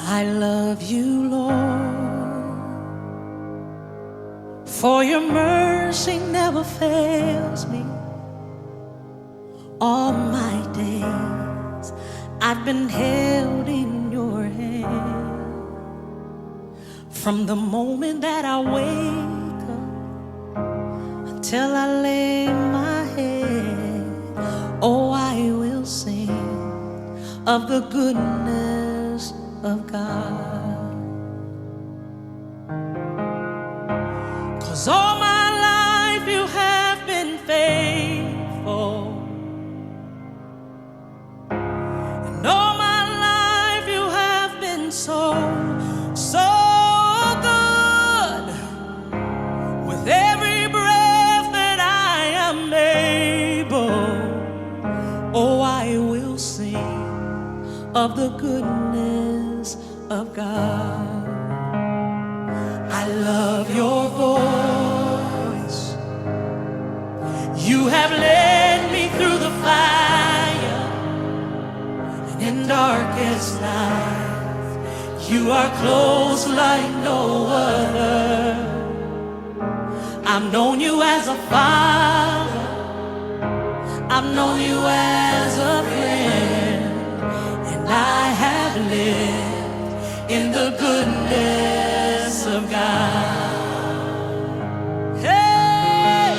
I love you, Lord, for your mercy never fails me. All my days I've been held in your hand. From the moment that I wake up until I lay my head, oh, I will sing of the goodness of God. 'Cause all my life you have been faithful, and all my life you have been so, so good. With every breath that I am able, oh, I will sing of the goodness of God. I love your voice. You have led me through the fire, and in darkest night, you are close like no other. I've known you as a father, I've known you as a friend, and I have lived in the goodness of God. Hey,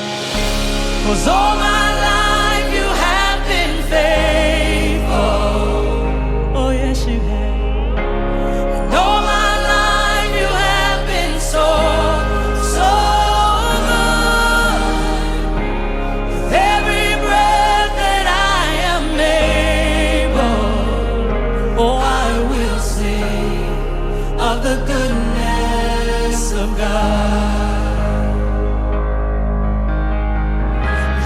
'cause all my life you have been faithful. Oh yes, you have. And all my life you have been so, so good. With every breath that I am able, oh, I will sing of the goodness of God.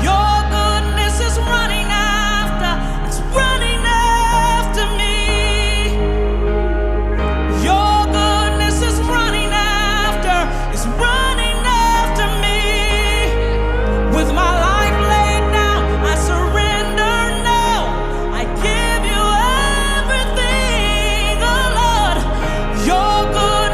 Your goodness is running after, it's running after me. Your goodness is running after, it's running after me. With my life laid down, I surrender now. I give you everything, oh Lord. Your good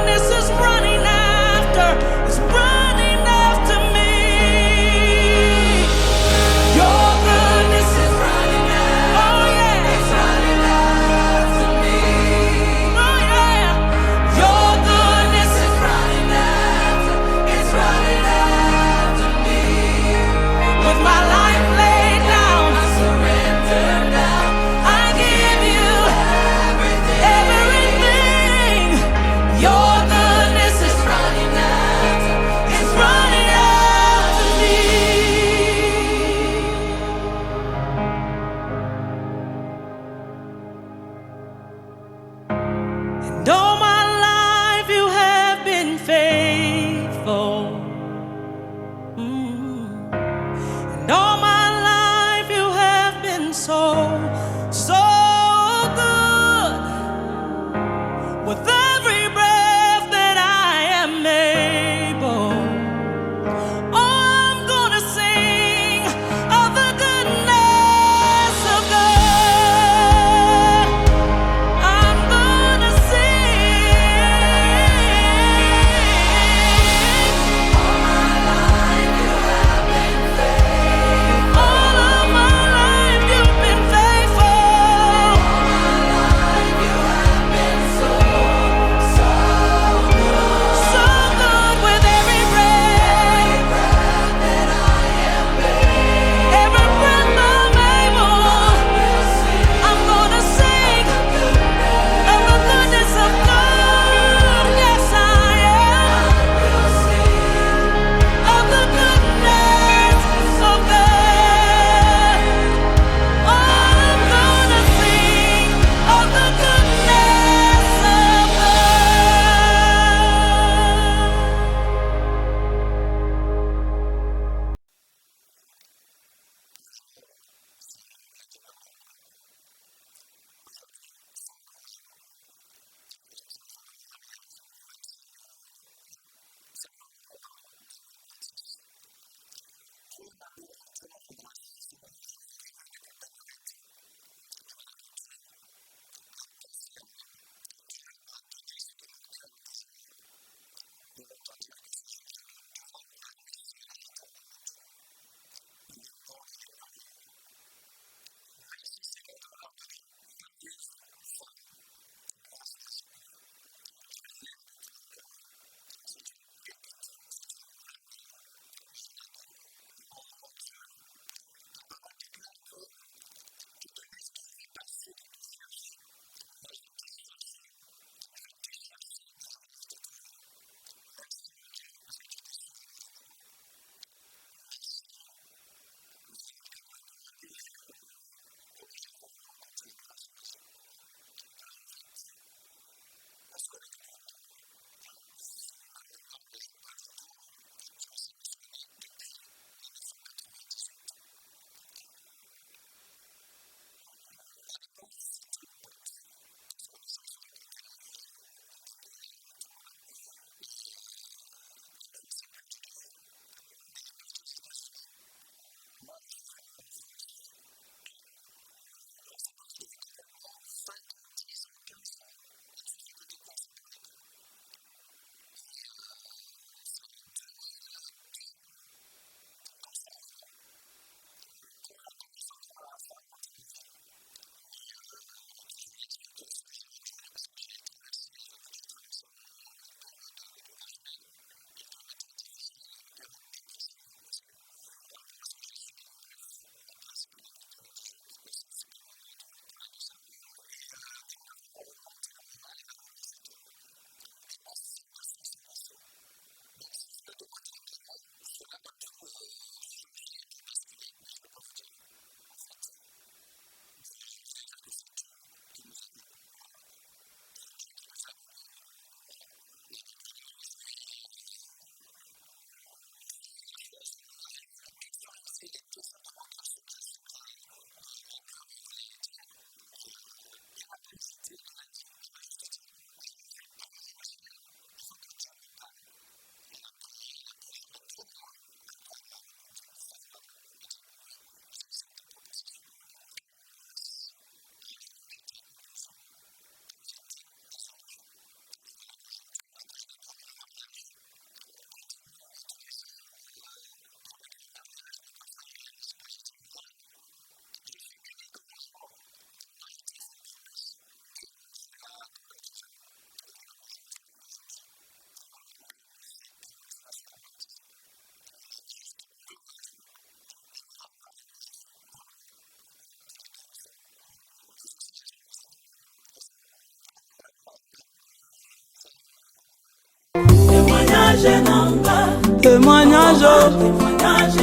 témoignage, témoignage,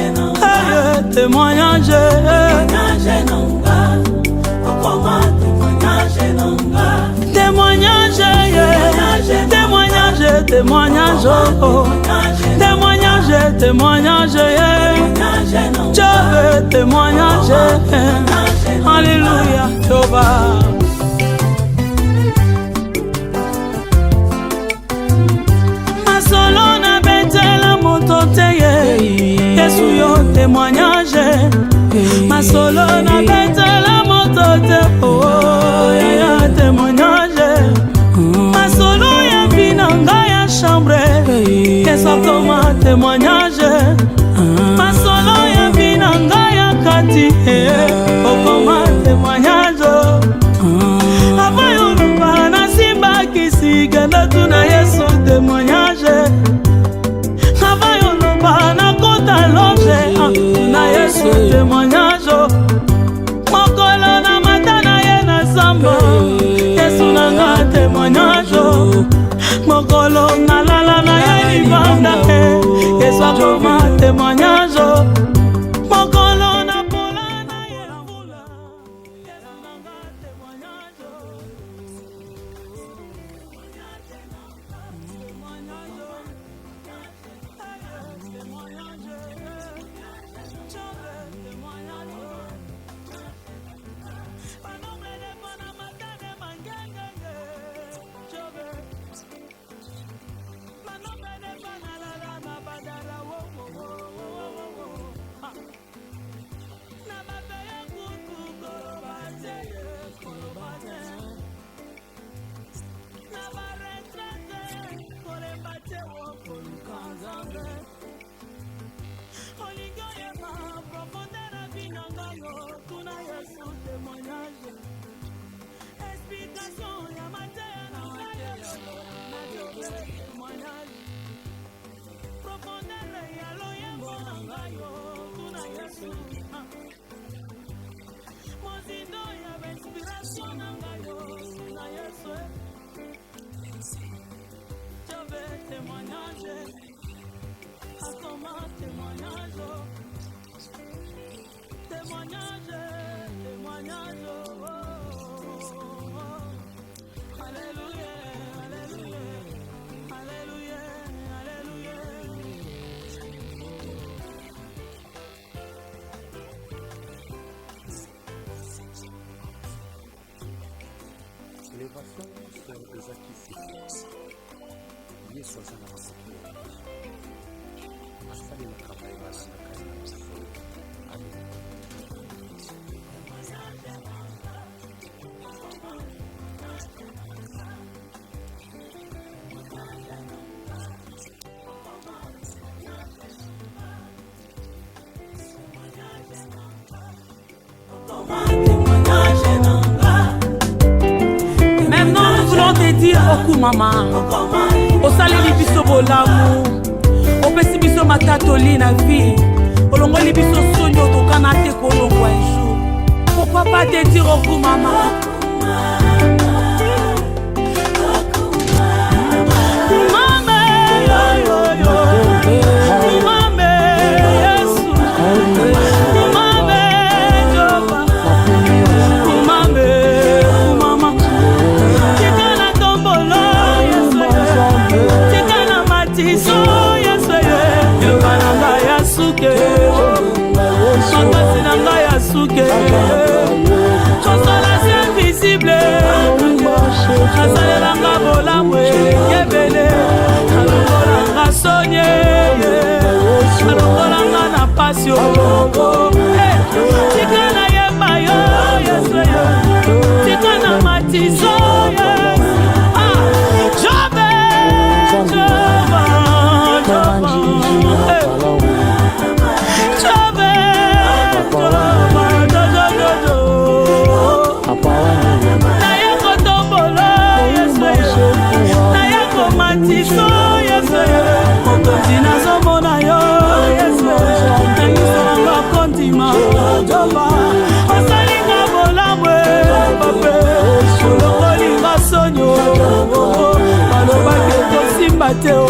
témoignage, témoignage, témoignage, témoignage, témoignage, je veux témoignage, alléluia, Jéhovah. Masolo na betela moto teye, Yesu yo témoignage. Masolo na betela moto te, oh ya témoignage. Masolo ya binanga ya chambre, Yesu koma témoignage. Masolo ya binanga ya kati, okoma témoignage. Abayo na simba kisige na tuna Yesu témoignage. Abayo na kota loge na Yesu témoignage. Mokolo na matana ye na samba, Yesu nanga témoignage. Mokolo na lala na ye libanda, Yesu akoma témoignage. Mokolo na pola na ye mbula, Yesu nanga témoignage. Élévation sur des acquisitions. Yesu azana masikio. Asali na travail balanda kazi na masikio. Amen. Te dire oku mama osaleli biso bolamu opesi biso matatoli na vie olongoli biso soni otokana te kolongwa ejour. Pourquoi pas te dire oku mama? Consolation invisible, asalelanga bolamu yebele, alongolanga sonye, alongolanga na passion. Tika na yeba yo, Yesu yo, tika na matiso, Jobe, Mateo,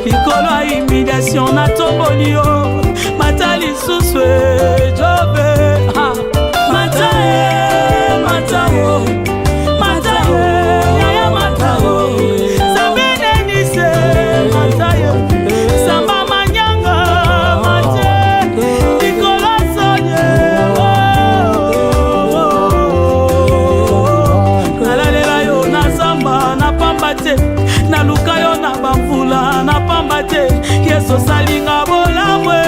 likolo ya humiliation natomboli yo mata lisusu ejobe mata mata mata yaya mata zambe nenise mata samba manyanga mate likolo sonye nalalela yo na zamba na pamba te naluka yo na bamvula na pamba te yesu salinga bolamwe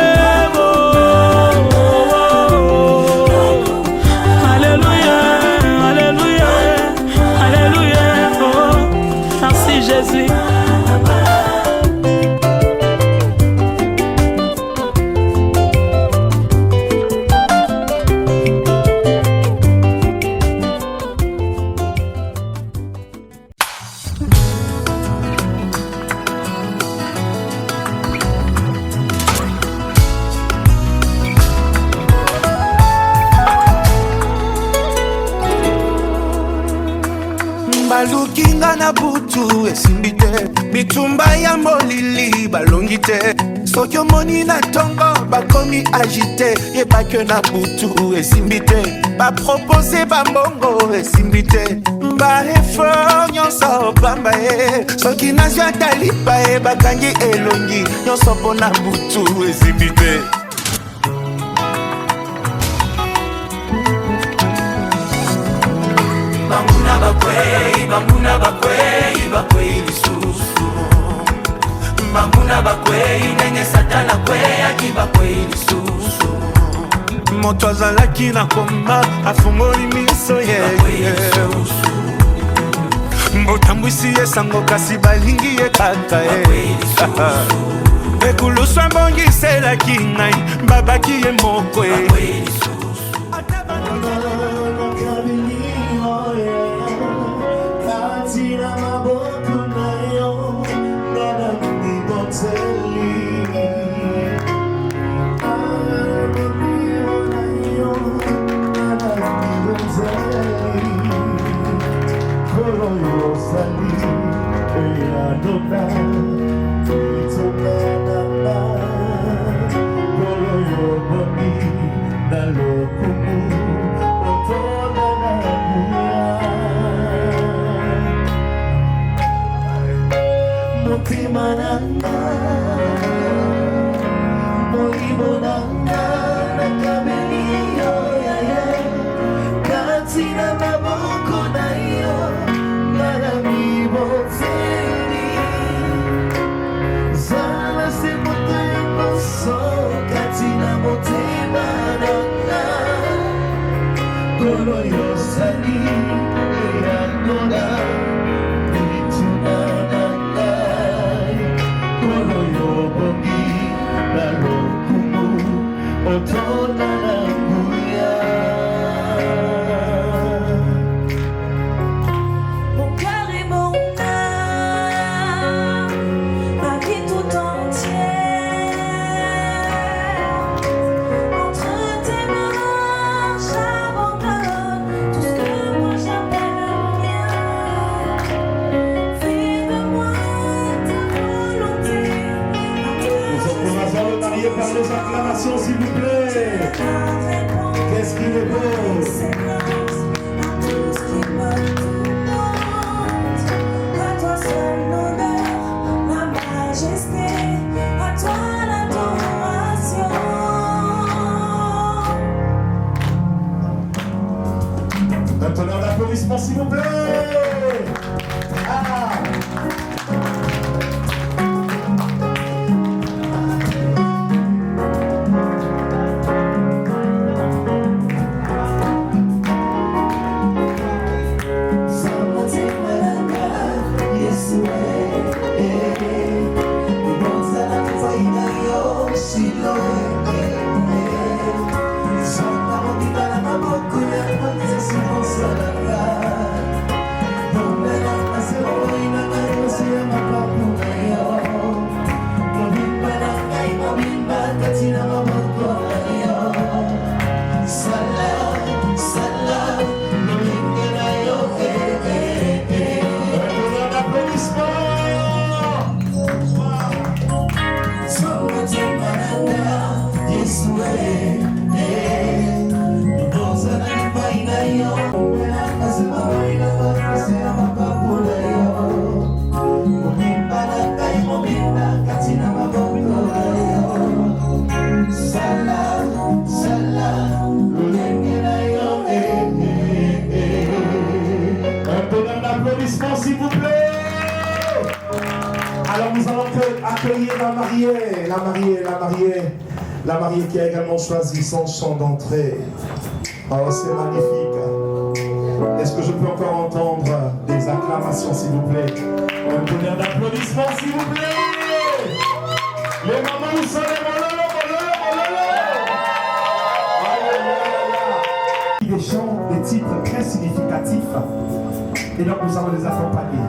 Alléluia, Alléluia, Alléluia, oh, merci Jésus. balukinga na butu esimbi te bitumba ya molili balongi te soki omoni na ntongo bakomi agite yebake na butu esimbi te bapropose bambongo esimbi te baeffort nyonso pamba ye soki nazwi atalipa ye bakangi elongi nyonso mpo na butu esimbi te Bambuna bakwei lisusu Bambuna bakwei nenge satana kwei aki bakwei lisusu moto azalaki na koma afungoli miso ye mbotambwisi esango kasi balingi ye kaka ye ekulusu abongiselaki ngai babaki ye moko ye s'il vous plaît. accueillir la mariée, la mariée, la mariée. La mariée qui a également choisi son chant d'entrée. Oh, c'est magnifique. Est-ce que je peux encore entendre des acclamations, s'il vous plaît? Un tonnerre d'applaudissements, s'il vous plaît. Les mamans, où sont les mololo, Des chants, des titres très significatifs. Et donc nous allons les accompagner.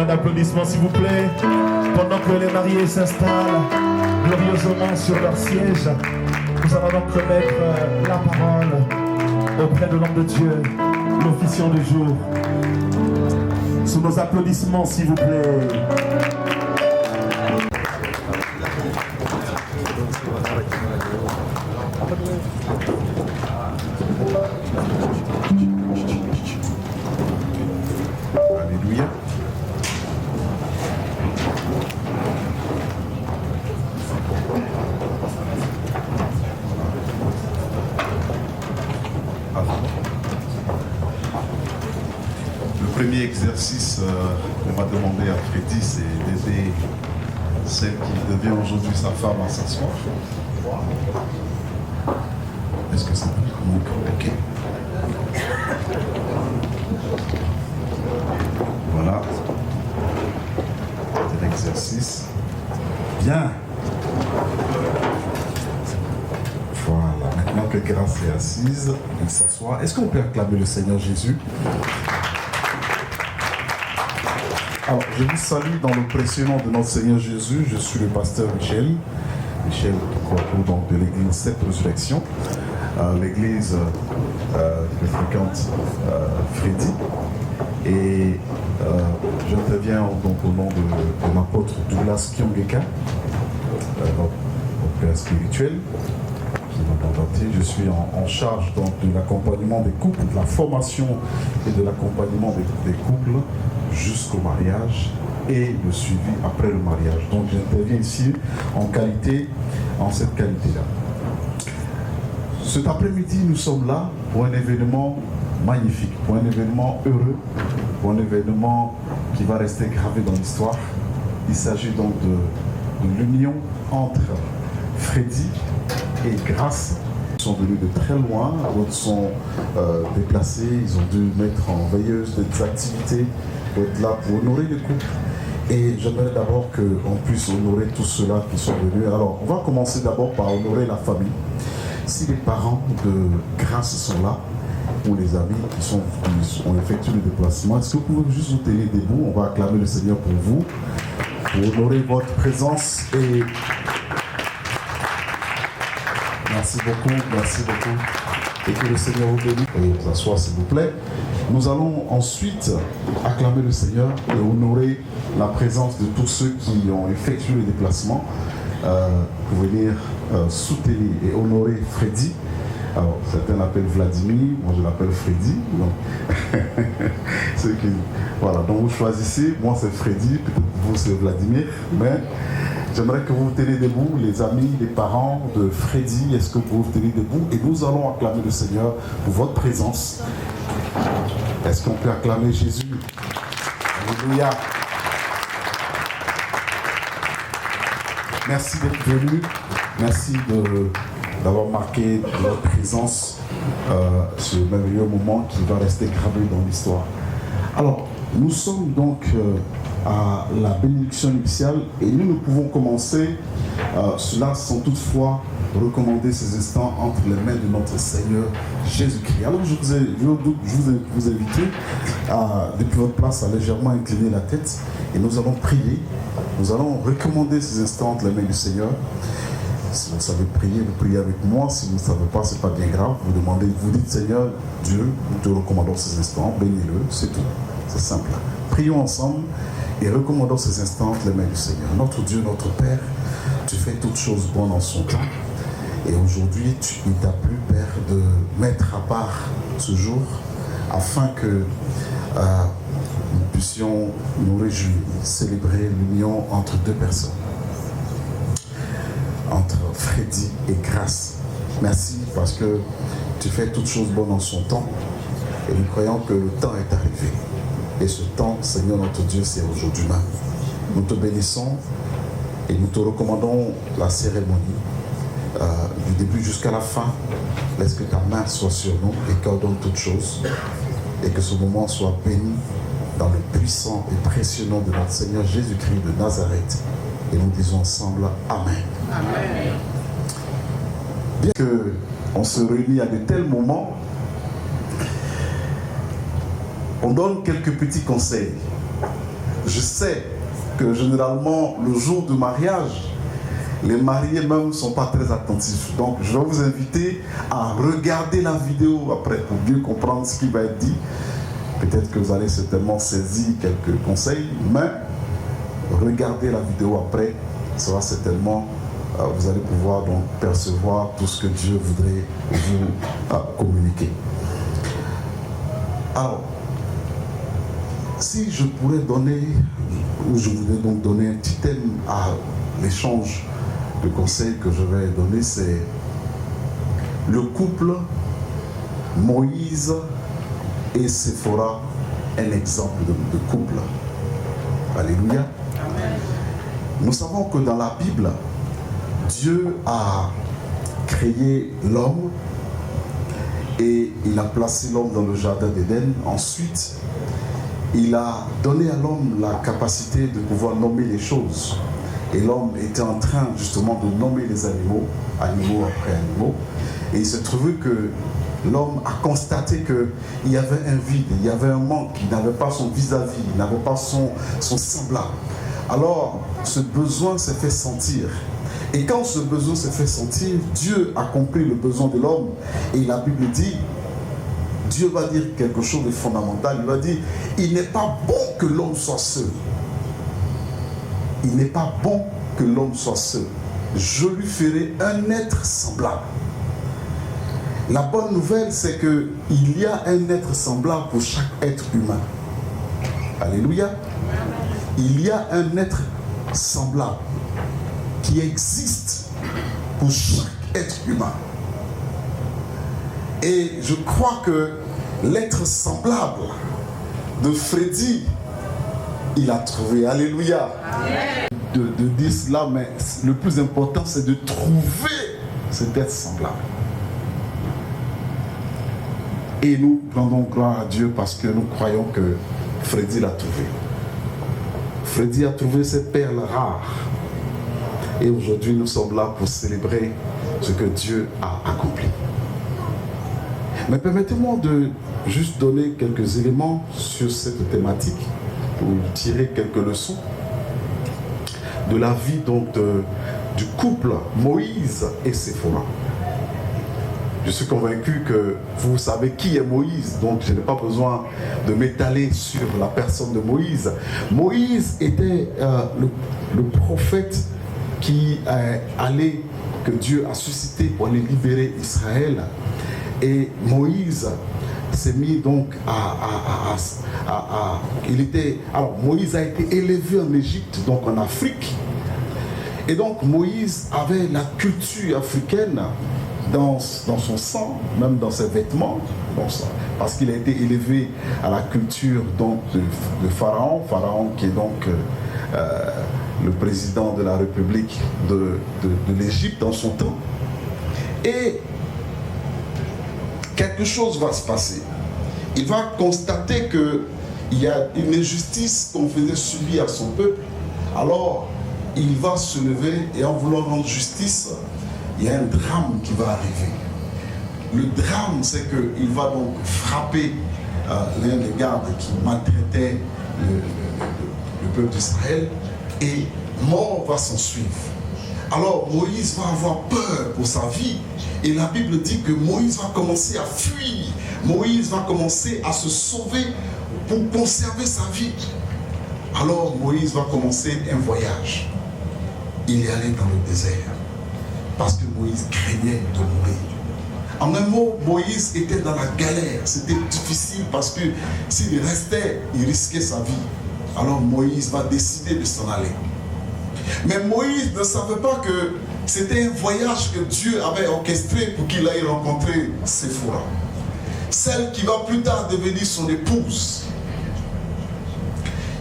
Un applaudissement s'il vous plaît. Pendant que les mariés s'installent glorieusement sur leur siège, nous allons donc remettre la parole auprès de l'homme de Dieu, l'officiant du jour. Sous nos applaudissements s'il vous plaît. Alléluia. Le premier exercice qu'on va demander à Freddy, c'est d'aider celle qui devient aujourd'hui sa femme à s'asseoir. Est-ce que c'est plus compliqué? Voilà. C'est l'exercice. Bien. Voilà. Maintenant que Grâce est assise, elle s'assoit. Est-ce qu'on peut acclamer le Seigneur Jésus? Alors, je vous salue dans le précieux nom de notre Seigneur Jésus. Je suis le pasteur Michel donc de l'église Cette Résurrection. L'église que fréquente Freddy. Et j'interviens donc au nom de l'apôtre Douglas Kiongeka, notre père spirituel. Je suis en charge donc de l'accompagnement des couples, de la formation et de l'accompagnement des couples jusqu'au mariage et le suivi après le mariage. Donc j'interviens ici en cette qualité-là. Cet après-midi, nous sommes là pour un événement magnifique, pour un événement heureux, pour un événement qui va rester gravé dans l'histoire. Il s'agit donc de l'union entre Freddy et Grâce. Ils sont venus de très loin, d'autres sont déplacés, ils ont dû mettre en veilleuse des activités pour être là pour honorer le couple. Et j'aimerais d'abord qu'on puisse honorer tous ceux-là qui sont venus. Alors, on va commencer d'abord par honorer la famille. Si les parents de Grâce sont là, ou les amis qui ont effectué le déplacement, est-ce que vous pouvez juste vous tenir debout? On va acclamer le Seigneur pour vous, pour honorer votre présence. Et merci beaucoup, merci beaucoup. Et que le Seigneur vous bénisse. Veuillez vous asseoir s'il vous plaît. Nous allons ensuite acclamer le Seigneur et honorer la présence de tous ceux qui ont effectué le déplacement pour venir soutenir et honorer Freddy. Alors, certains l'appellent Vladimir, moi je l'appelle Freddy. Donc, voilà, donc vous choisissez, moi c'est Freddy, peut-être vous c'est Vladimir, mais j'aimerais que vous vous teniez debout, les amis, les parents de Freddy, est-ce que vous vous tenez debout? Et nous allons acclamer le Seigneur pour votre présence. Est-ce qu'on peut acclamer Jésus? Alléluia. Merci d'être venu. Merci d'avoir marqué votre présence ce merveilleux moment qui va rester gravé dans l'histoire. Alors, nous sommes donc à la bénédiction initiale et nous pouvons commencer cela sans toutefois recommander ces instants entre les mains de notre Seigneur Jésus-Christ. Alors je vous invite depuis votre place à légèrement incliner la tête et nous allons prier. Nous allons recommander ces instants entre les mains du Seigneur. Si vous savez prier, vous priez avec moi. Si vous ne savez pas, ce n'est pas bien grave. Vous demandez, vous dites Seigneur, Dieu, nous te recommandons ces instants, bénis-le, c'est tout. C'est simple. Prions ensemble et recommandons ces instants entre les mains du Seigneur. Notre Dieu, notre Père, tu fais toutes choses bonnes en son temps. Et aujourd'hui, il t'a plu, Père, de mettre à part ce jour afin que nous puissions nous réjouir, célébrer l'union entre deux personnes, entre Freddy et Grâce. Merci parce que tu fais toutes choses bonnes en son temps et nous croyons que le temps est arrivé. Et ce temps, Seigneur notre Dieu, c'est aujourd'hui même. Nous te bénissons et nous te recommandons la cérémonie du début jusqu'à la fin. Laisse que ta main soit sur nous et qu'ordonne toutes choses et que ce moment soit béni dans le puissant et précieux nom de notre Seigneur Jésus-Christ de Nazareth. Et nous disons ensemble Amen. Amen. Bien qu'on se réunit à de tels moments, on donne quelques petits conseils. je sais que généralement, le jour du mariage, les mariés même ne sont pas très attentifs. Donc, je vais vous inviter à regarder la vidéo après pour bien comprendre ce qui va être dit. Peut-être que vous allez certainement saisir quelques conseils, mais regardez la vidéo après, ça va certainement, vous allez pouvoir donc percevoir tout ce que Dieu voudrait vous communiquer. Alors, si je pourrais donner, ou je voudrais donc donner un petit thème à l'échange de conseils que je vais donner, c'est le couple Moïse et Séphora, un exemple de couple. Alléluia. Amen. Nous savons que dans la Bible, Dieu a créé l'homme et il a placé l'homme dans le jardin d'Éden. Ensuite, il a donné à l'homme la capacité de pouvoir nommer les choses. Et l'homme était en train justement de nommer les animaux, animaux après animaux. Et il se trouvait que l'homme a constaté qu'il y avait un vide, il y avait un manque, il n'avait pas son vis-à-vis, il n'avait pas son semblable. Alors, ce besoin s'est fait sentir. Et quand ce besoin s'est fait sentir, Dieu a compris le besoin de l'homme. Et la Bible dit, Dieu va dire quelque chose de fondamental. Il va dire, il n'est pas bon que l'homme soit seul. Il n'est pas bon que l'homme soit seul. Je lui ferai un être semblable. La bonne nouvelle, c'est qu'il y a un être semblable pour chaque être humain. Alléluia. Il y a un être semblable qui existe pour chaque être humain. Et je crois que l'être semblable de Freddy, il a trouvé. Alléluia. De dire cela, mais le plus important, c'est de trouver cet être semblable. Et nous rendons gloire à Dieu parce que nous croyons que Freddy l'a trouvé. Freddy a trouvé cette perle rare. Et aujourd'hui, nous sommes là pour célébrer ce que Dieu a accompli. Mais permettez-moi de juste donner quelques éléments sur cette thématique pour tirer quelques leçons de la vie donc du couple Moïse et Séphora. Je suis convaincu que vous savez qui est Moïse, donc je n'ai pas besoin de m'étaler sur la personne de Moïse. Moïse était le prophète qui que Dieu a suscité pour aller libérer Israël. Et Moïse s'est mis donc Moïse a été élevé en Égypte, donc en Afrique. Et donc Moïse avait la culture africaine dans son sang, même dans ses vêtements, parce qu'il a été élevé à la culture donc de Pharaon qui est donc le président de la République de l'Égypte dans son temps. Et quelque chose va se passer. Il va constater qu'il y a une injustice qu'on faisait subir à son peuple. Alors, il va se lever et en voulant rendre justice, il y a un drame qui va arriver. Le drame, c'est qu'il va donc frapper l'un des gardes qui maltraitait le peuple d'Israël et mort va s'en suivre. Alors Moïse va avoir peur pour sa vie et la Bible dit que Moïse va commencer à fuir. Moïse va commencer à se sauver pour conserver sa vie. Alors Moïse va commencer un voyage. Il est allé dans le désert parce que Moïse craignait de mourir. En un mot, Moïse était dans la galère. C'était difficile parce que s'il restait, il risquait sa vie. Alors Moïse va décider de s'en aller. Mais Moïse ne savait pas que c'était un voyage que Dieu avait orchestré pour qu'il aille rencontrer Séphora, celle qui va plus tard devenir son épouse.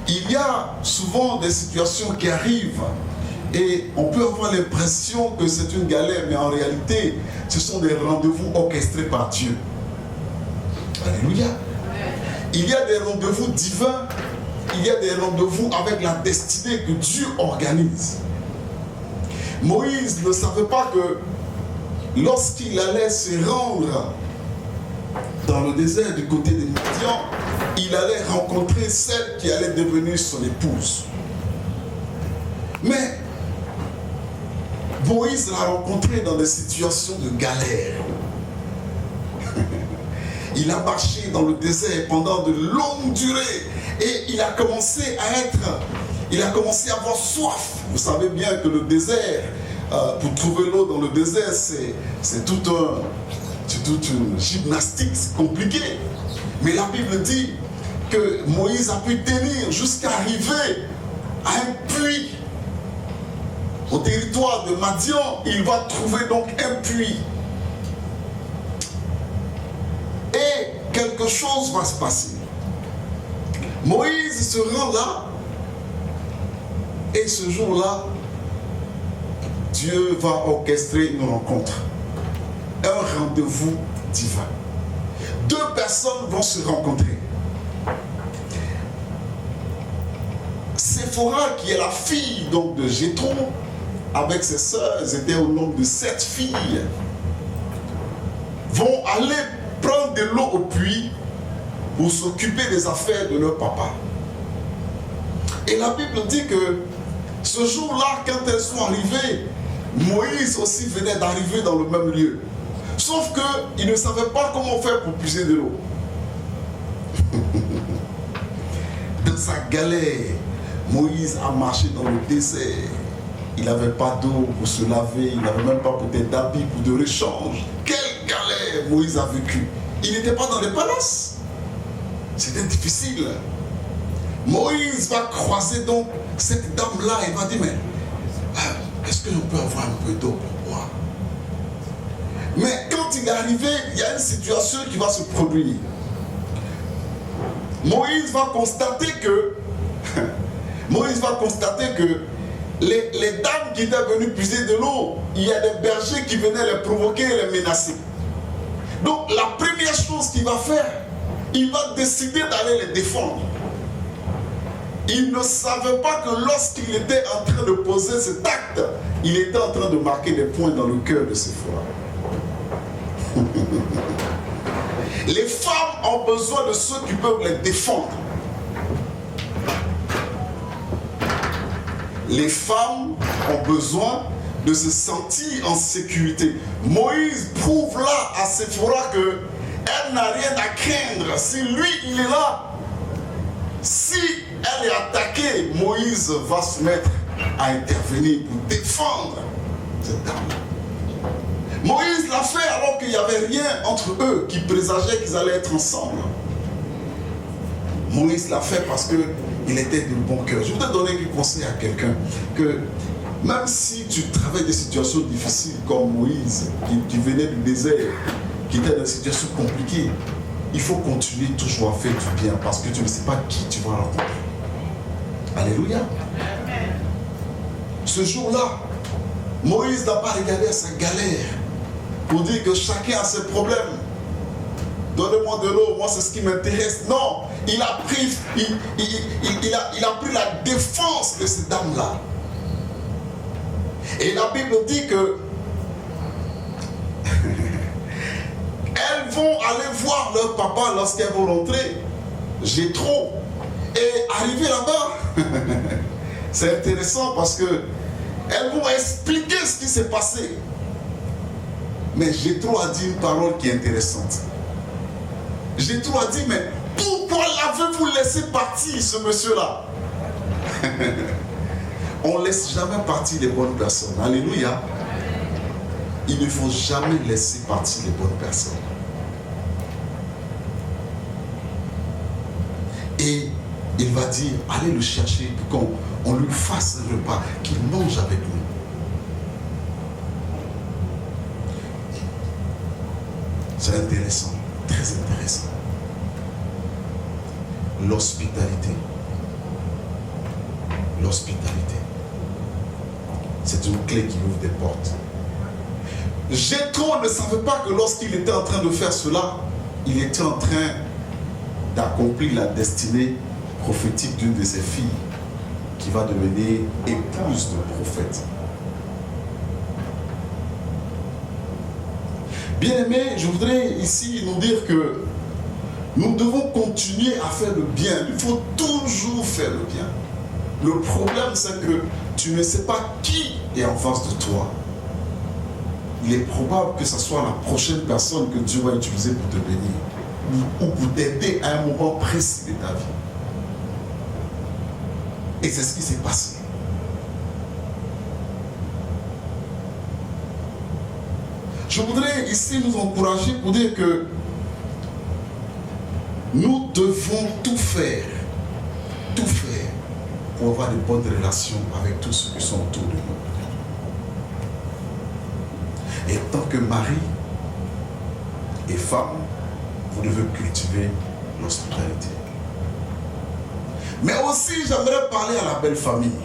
Il y a souvent des situations qui arrivent et on peut avoir l'impression que c'est une galère, mais en réalité, ce sont des rendez-vous orchestrés par Dieu. Alléluia. Il y a des rendez-vous divins. Il y a des rendez-vous avec la destinée que Dieu organise. Moïse ne savait pas que lorsqu'il allait se rendre dans le désert du côté des Midian, il allait rencontrer celle qui allait devenir son épouse. Mais Moïse l'a rencontré dans des situations de galère. Il a marché dans le désert pendant de longues durées et il a commencé à avoir soif. Vous savez bien que le désert, pour trouver l'eau dans le désert, c'est toute une gymnastique, c'est compliqué. Mais la Bible dit que Moïse a pu tenir jusqu'à arriver à un puits. Au territoire de Madian, il va trouver donc un puits. Et quelque chose va se passer. Moïse se rend là. Et ce jour-là, Dieu va orchestrer une rencontre. Un rendez-vous divin. Deux personnes vont se rencontrer. Séphora, qui est la fille donc de Jéthro, avec ses sœurs, elles étaient au nombre de 7 filles, vont aller prendre de l'eau au puits pour s'occuper des affaires de leur papa. Et la Bible dit que ce jour-là, quand elles sont arrivées, Moïse aussi venait d'arriver dans le même lieu. Sauf qu'il ne savait pas comment faire pour puiser de l'eau. Dans sa galère, Moïse a marché dans le désert. Il n'avait pas d'eau pour se laver, il n'avait même pas peut-être d'habits pour de rechange. Quelle galère Moïse a vécu. Il n'était pas dans les palaces. C'était difficile. Moïse va croiser donc cette dame-là et va dire, mais est-ce que je peux avoir un peu d'eau pour boire? Mais quand il est arrivé, il y a une situation qui va se produire. Moïse va constater que les dames qui étaient venues puiser de l'eau, il y a des bergers qui venaient les provoquer et les menacer. Donc la première chose qu'il va faire, il va décider d'aller les défendre. Il ne savait pas que lorsqu'il était en train de poser cet acte, il était en train de marquer des points dans le cœur de Séphora. Les femmes ont besoin de ceux qui peuvent les défendre. Les femmes ont besoin de se sentir en sécurité. Moïse prouve là à Séphora qu'elle n'a rien à craindre. Si lui, il est là, si elle est attaquée, Moïse va se mettre à intervenir pour défendre cette dame. Moïse l'a fait alors qu'il n'y avait rien entre eux qui présageait qu'ils allaient être ensemble. Moïse l'a fait parce qu'il était de bon cœur. Je voudrais donner un conseil à quelqu'un que même si tu travailles des situations difficiles comme Moïse, qui venait du désert, qui était dans une situation compliquée, il faut continuer toujours à faire du bien parce que tu ne sais pas qui tu vas rencontrer. Alléluia. Ce jour-là, Moïse n'a pas regardé à sa galère pour dire que chacun a ses problèmes. Donnez-moi de l'eau, moi c'est ce qui m'intéresse. Non, il a pris la défense de ces dames-là. Et la Bible dit que elles vont aller voir leur papa lorsqu'elles vont rentrer. Jéthro. Et arriver là-bas, c'est intéressant parce que elles vont expliquer ce qui s'est passé. Mais Jéthro a dit une parole qui est intéressante. Jéthro a dit, mais pourquoi l'avez-vous laissé partir ce monsieur-là? On ne laisse jamais partir les bonnes personnes. Alléluia. Il ne faut jamais laisser partir les bonnes personnes. Et il va dire, allez le chercher pour qu'on lui fasse un repas, qu'il mange avec nous. C'est intéressant, très intéressant. L'hospitalité. L'hospitalité. C'est une clé qui ouvre des portes. Jéthro ne savait pas que lorsqu'il était en train de faire cela, il était en train d'accomplir la destinée prophétique d'une de ses filles qui va devenir épouse de prophète. Bien-aimés, je voudrais ici nous dire que Nous devons continuer à faire le bien. Il faut toujours faire le bien. Le problème, c'est que tu ne sais pas qui est en face de toi. Il est probable que ce soit la prochaine personne que Dieu va utiliser pour te bénir ou pour t'aider à un moment précis de ta vie. Et c'est ce qui s'est passé. Je voudrais ici nous encourager pour dire que nous devons tout faire pour avoir de bonnes relations avec tous ceux qui sont autour de nous. Et en tant que mari et femme, vous devez cultiver l'hospitalité. Mais aussi, j'aimerais parler à la belle famille.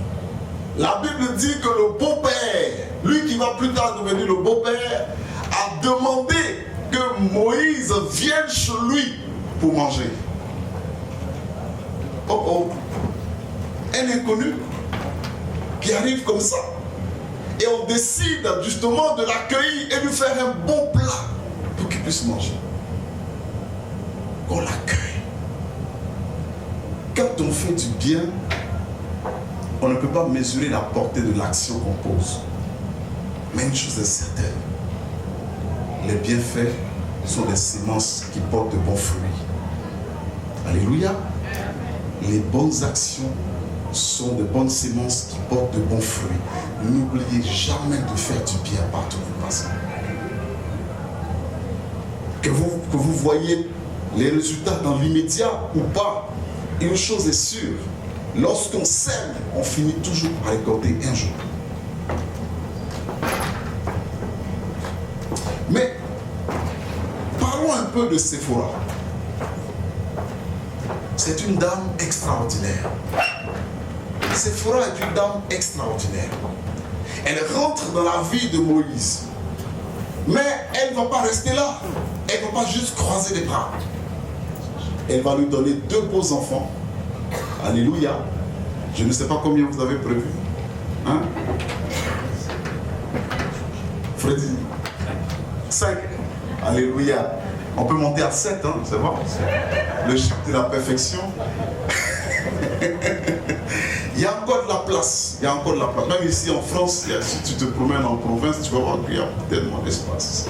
La Bible dit que le beau-père, lui qui va plus tard devenir le beau-père, a demandé que Moïse vienne chez lui pour manger. Oh oh, un inconnu qui arrive comme ça. Et on décide justement de l'accueillir et lui faire un bon plat pour qu'il puisse manger. On l'accueille. Quand on fait du bien, on ne peut pas mesurer la portée de l'action qu'on pose. Mais une chose est certaine, les bienfaits sont des semences qui portent de bons fruits. Alléluia. Les bonnes actions sont de bonnes semences qui portent de bons fruits. N'oubliez jamais de faire du bien partout où vous passez. Que vous voyez les résultats dans l'immédiat ou pas, une chose est sûre, lorsqu'on sème, on finit toujours par récolter un jour. Mais parlons un peu de Séphora. C'est une dame extraordinaire. Séphora est une dame extraordinaire. Elle rentre dans la vie de Moïse. Mais elle ne va pas rester là. Elle ne va pas juste croiser les bras. Elle va lui donner 2 beaux enfants. Alléluia. Je ne sais pas combien vous avez prévu. Hein? Freddy. 5. Alléluia. On peut monter à 7, hein, c'est bon. Le chiffre de la perfection. Il y a encore de la place. Il y a encore de la place. Même ici en France, si tu te promènes en province, tu vas voir qu'il y a tellement d'espace.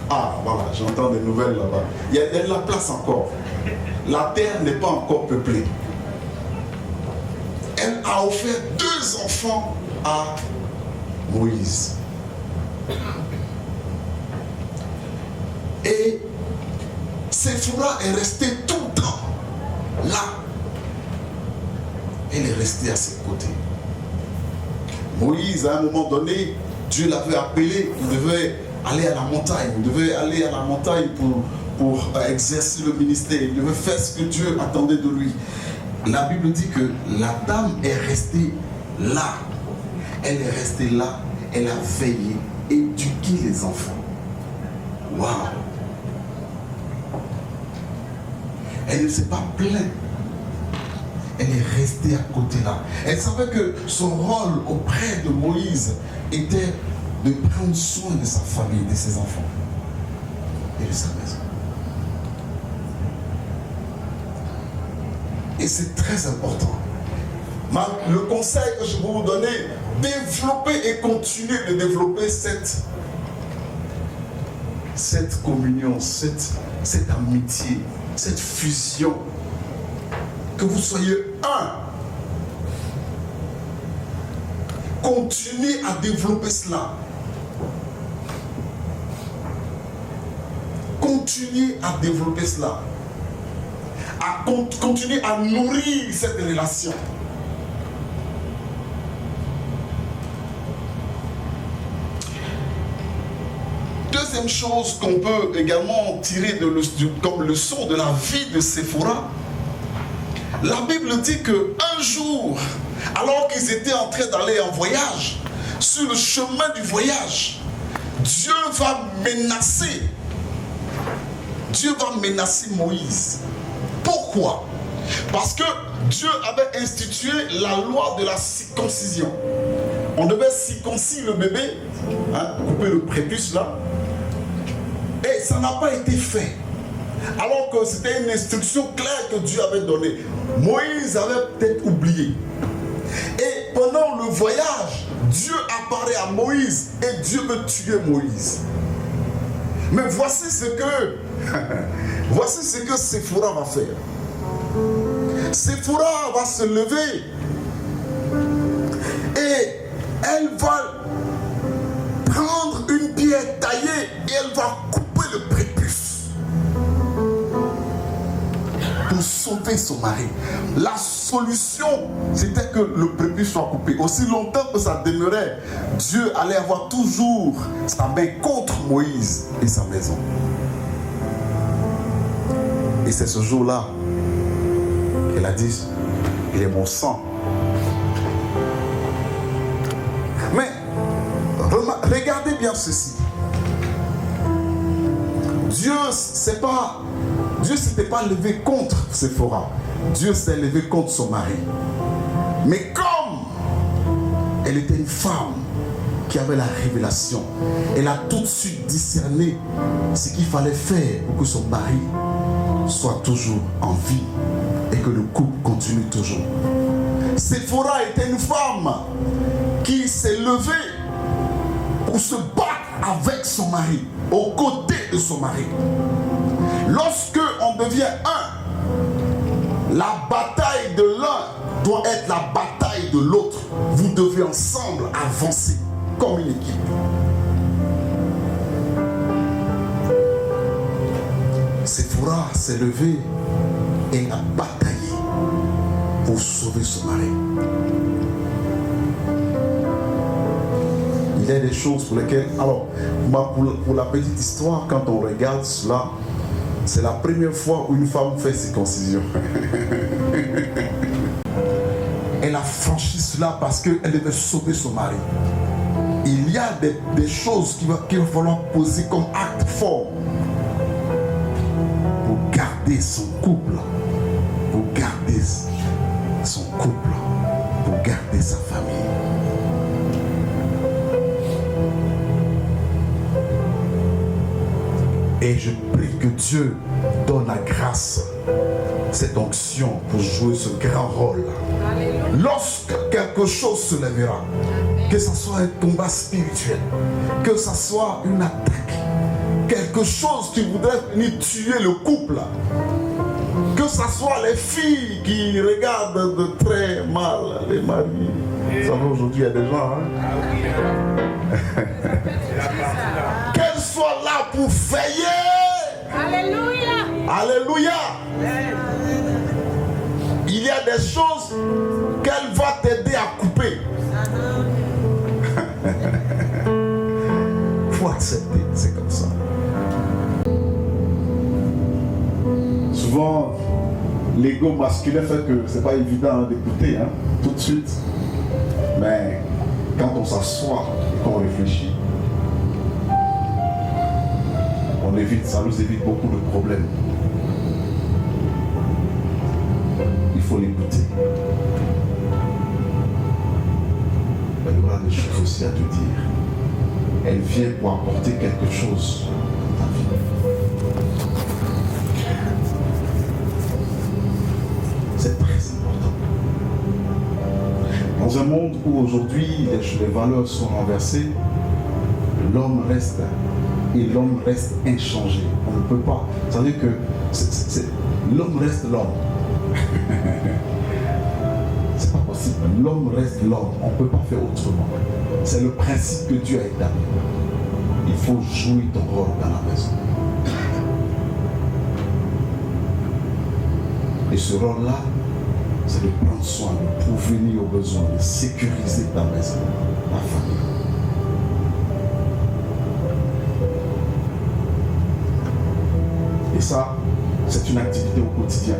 Ah, voilà, j'entends des nouvelles là-bas. Il y a de la place encore. La terre n'est pas encore peuplée. Elle a offert 2 enfants à Moïse. Et Séphora est restée tout le temps là. Elle est restée à ses côtés. Moïse, à un moment donné, Dieu l'avait appelé, il devait aller à la montagne. Il devait aller à la montagne pour exercer le ministère. Il devait faire ce que Dieu attendait de lui. La Bible dit que la dame est restée là. Elle est restée là. Elle a veillé, éduqué les enfants. Waouh! Elle ne s'est pas plainte. Elle est restée à côté là. Elle savait que son rôle auprès de Moïse était de prendre soin de sa famille, de ses enfants et de sa maison. Et c'est très important. Le conseil que je vais vous donner, développer et continuer de développer cette communion, cette amitié, cette fusion. Que vous soyez un. Continuez à développer cela. Continuez à développer cela. Continuez à nourrir cette relation. Deuxième chose qu'on peut également tirer comme leçon de la vie de Séphora, la Bible dit qu'un jour, alors qu'ils étaient en train d'aller en voyage, sur le chemin du voyage, Dieu va menacer Moïse. Pourquoi? Parce que Dieu avait institué la loi de la circoncision. On devait circoncire le bébé, couper le prépuce là, et ça n'a pas été fait. Alors que c'était une instruction claire que Dieu avait donnée. Moïse avait peut-être oublié. Et pendant le voyage, Dieu apparaît à Moïse et Dieu veut tuer Moïse. Mais voici ce que Séphora va faire. Séphora va se lever et elle va prendre une pierre taillée et elle va couper le prépuce pour sauver son mari. La solution, c'était que le prépuce soit coupé. Aussi longtemps que ça demeurait, Dieu allait avoir toujours sa main contre Moïse et sa maison. Et c'est ce jour-là qu'elle a dit, il est mon sang. Mais regardez bien ceci. Dieu s'était pas levé contre Séphora. Dieu s'est levé contre son mari. Mais comme elle était une femme qui avait la révélation, elle a tout de suite discerné ce qu'il fallait faire pour que son mari soit toujours en vie et que le couple continue toujours. Séphora était une femme qui s'est levée pour se battre avec son mari, aux côtés de son mari. Lorsque on devient un, la bataille de l'un doit être la bataille de l'autre. Vous devez ensemble avancer comme une équipe. Séphora s'est levée et a bataillé pour sauver son mari. Il y a des choses pour lesquelles... Alors, pour la petite histoire, quand on regarde cela, c'est la première fois où une femme fait circoncision. Elle a franchi cela parce qu'elle devait sauver son mari. Il y a des choses qu'il va falloir poser comme acte fort pour garder son couple, pour garder son couple, pour garder sa famille. Et je prie que Dieu donne la grâce, cette onction pour jouer ce grand rôle. Lorsque quelque chose se lèvera, que ce soit un combat spirituel, que ce soit une attaque, quelque chose qui voudrait venir tuer le couple, que ce soit les filles qui regardent de très mal les maris. Vous savez, aujourd'hui, il y a des gens, qu'elles soient là pour veiller. Alléluia. Alléluia. Il y a des choses qu'elle va t'aider à couper. Il faut accepter, c'est comme ça. Souvent, l'ego masculin fait que c'est pas évident d'écouter tout de suite. Mais quand on s'assoit et qu'on réfléchit, on évite, ça nous évite beaucoup de problèmes. Il faut l'écouter. Elle aura des choses aussi à te dire. Elle vient pour apporter quelque chose dans ta vie. C'est très important. Dans un monde où aujourd'hui les valeurs sont renversées, l'homme reste et l'homme reste inchangé. On ne peut pas. Ça veut dire que l'homme reste l'homme. C'est pas possible. L'homme reste l'homme. On ne peut pas faire autrement. C'est le principe que Dieu a établi. Il faut jouer ton rôle dans la maison. Et ce rôle-là, c'est de prendre soin, de pourvenir aux besoins, de sécuriser ta maison, ta famille. Et ça, c'est une activité au quotidien.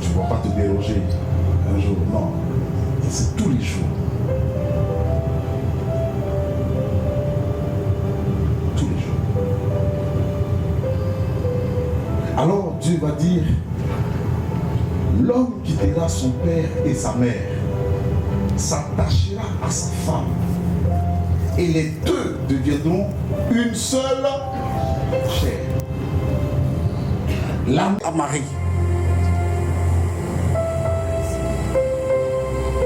Tu ne vas pas te déroger un jour, non. C'est tous les jours. Tous les jours. Alors Dieu va dire, l'homme quittera son père et sa mère, s'attachera à sa femme, et les deux deviendront une seule chair. L'âme à Marie.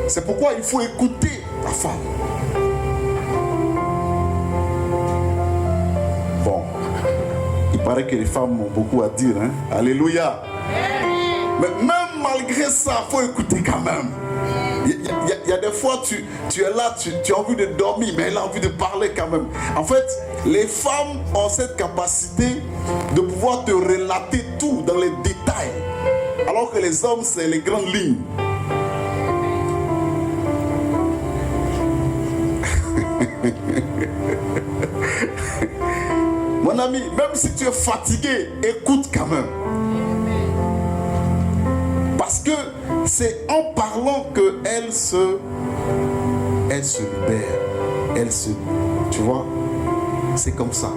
C'est pourquoi il faut écouter ta femme. Bon, il paraît que les femmes ont beaucoup à dire, hein? Alléluia. Mais même malgré ça, il faut écouter quand même. Il y a des fois, tu es là, tu as envie de dormir, mais elle a envie de parler quand même. En fait, les femmes ont cette capacité de pouvoir te relater tout dans les détails. Alors que les hommes, c'est les grandes lignes. Mon ami, même si tu es fatigué, écoute quand même. Parce que c'est en parlant qu'elle se libère. Tu vois, c'est comme ça.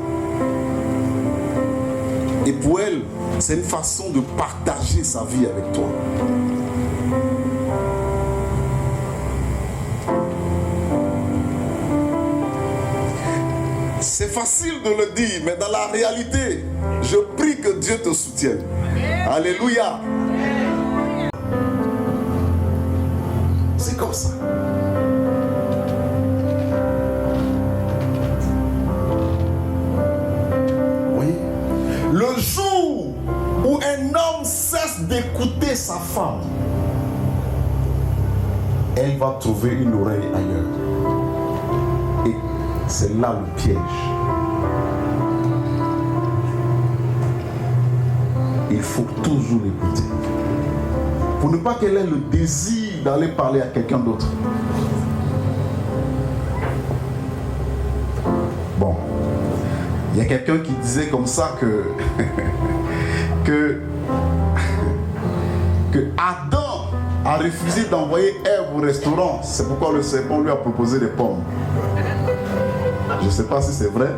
Et pour elle, c'est une façon de partager sa vie avec toi. C'est facile de le dire, mais dans la réalité, je prie que Dieu te soutienne. Alléluia. C'est comme ça. Oui. Le jour où un homme cesse d'écouter sa femme, elle va trouver une oreille ailleurs. Et c'est là le piège. Il faut toujours l'écouter. Pour ne pas qu'elle ait le désir d'aller parler à quelqu'un d'autre. Bon. Il y a quelqu'un qui disait comme ça que Adam a refusé d'envoyer Ève au restaurant. C'est pourquoi le serpent lui a proposé des pommes. Je ne sais pas si c'est vrai.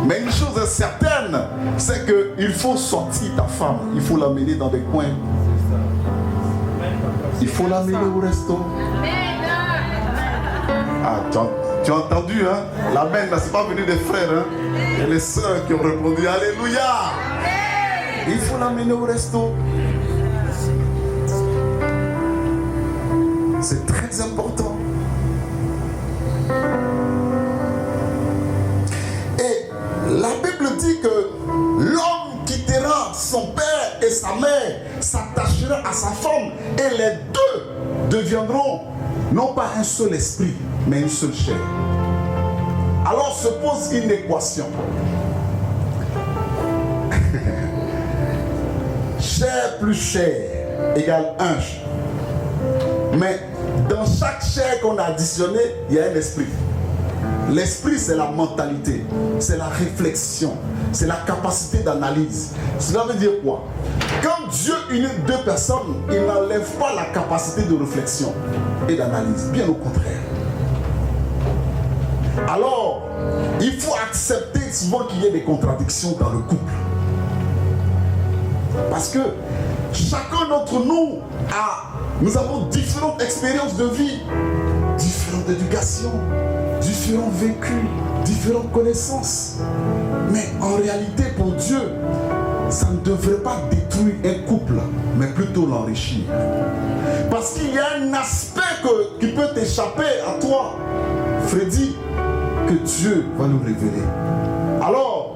Mais une chose est certaine, c'est qu'il faut sortir ta femme. Il faut l'amener dans des coins. Il faut l'amener au resto. Ah, tu as entendu, hein? L'amen, c'est pas venu des frères, hein? Et les sœurs qui ont répondu, Alléluia! Il faut l'amener au resto. C'est très important. La Bible dit que l'homme quittera son père et sa mère, s'attachera à sa femme, et les deux deviendront non pas un seul esprit, mais une seule chair. Alors se pose une équation. Chair plus chair égale 1. Mais dans chaque chair qu'on a additionné, il y a un esprit. L'esprit, c'est la mentalité, c'est la réflexion, c'est la capacité d'analyse. Cela veut dire quoi? Quand Dieu unit deux personnes, il n'enlève pas la capacité de réflexion et d'analyse, bien au contraire. Alors, il faut accepter souvent qu'il y ait des contradictions dans le couple. Parce que chacun d'entre nous nous avons différentes expériences de vie, différentes éducations, différents vécus, différentes connaissances. Mais en réalité, pour Dieu, ça ne devrait pas détruire un couple, mais plutôt l'enrichir. Parce qu'il y a un aspect qui peut t'échapper à toi, Freddy, que Dieu va nous révéler. Alors,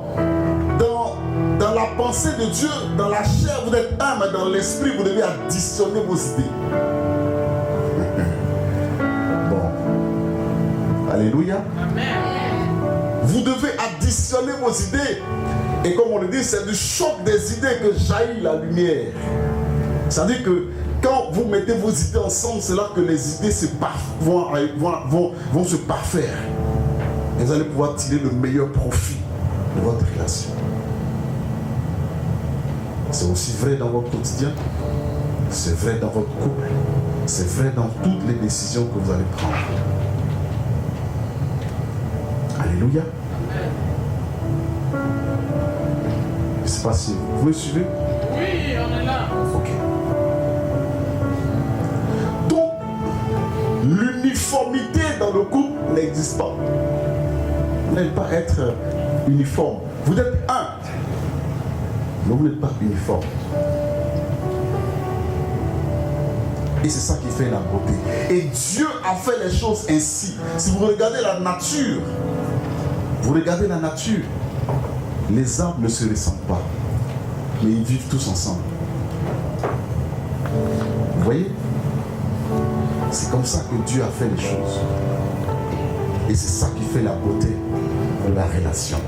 dans la pensée de Dieu, dans la chair, vous êtes un, mais dans l'esprit, vous devez additionner vos idées. Alléluia. Amen. Vous devez additionner vos idées. Et comme on le dit, c'est du choc des idées que jaillit la lumière. C'est-à-dire que quand vous mettez vos idées ensemble, c'est là que les idées vont se parfaire. Et vous allez pouvoir tirer le meilleur profit de votre relation. C'est aussi vrai dans votre quotidien. C'est vrai dans votre couple. C'est vrai dans toutes les décisions que vous allez prendre. Alléluia. Je ne sais pas si vous me suivez. Oui, on est là. Ok. Donc, l'uniformité dans le couple n'existe pas. Vous n'allez pas être uniforme. Vous êtes un, mais vous n'êtes pas uniforme. Et c'est ça qui fait la beauté. Et Dieu a fait les choses ainsi. Si vous regardez la nature, les arbres ne se ressemblent pas, mais ils vivent tous ensemble. Vous voyez? C'est comme ça que Dieu a fait les choses. Et c'est ça qui fait la beauté de la relation.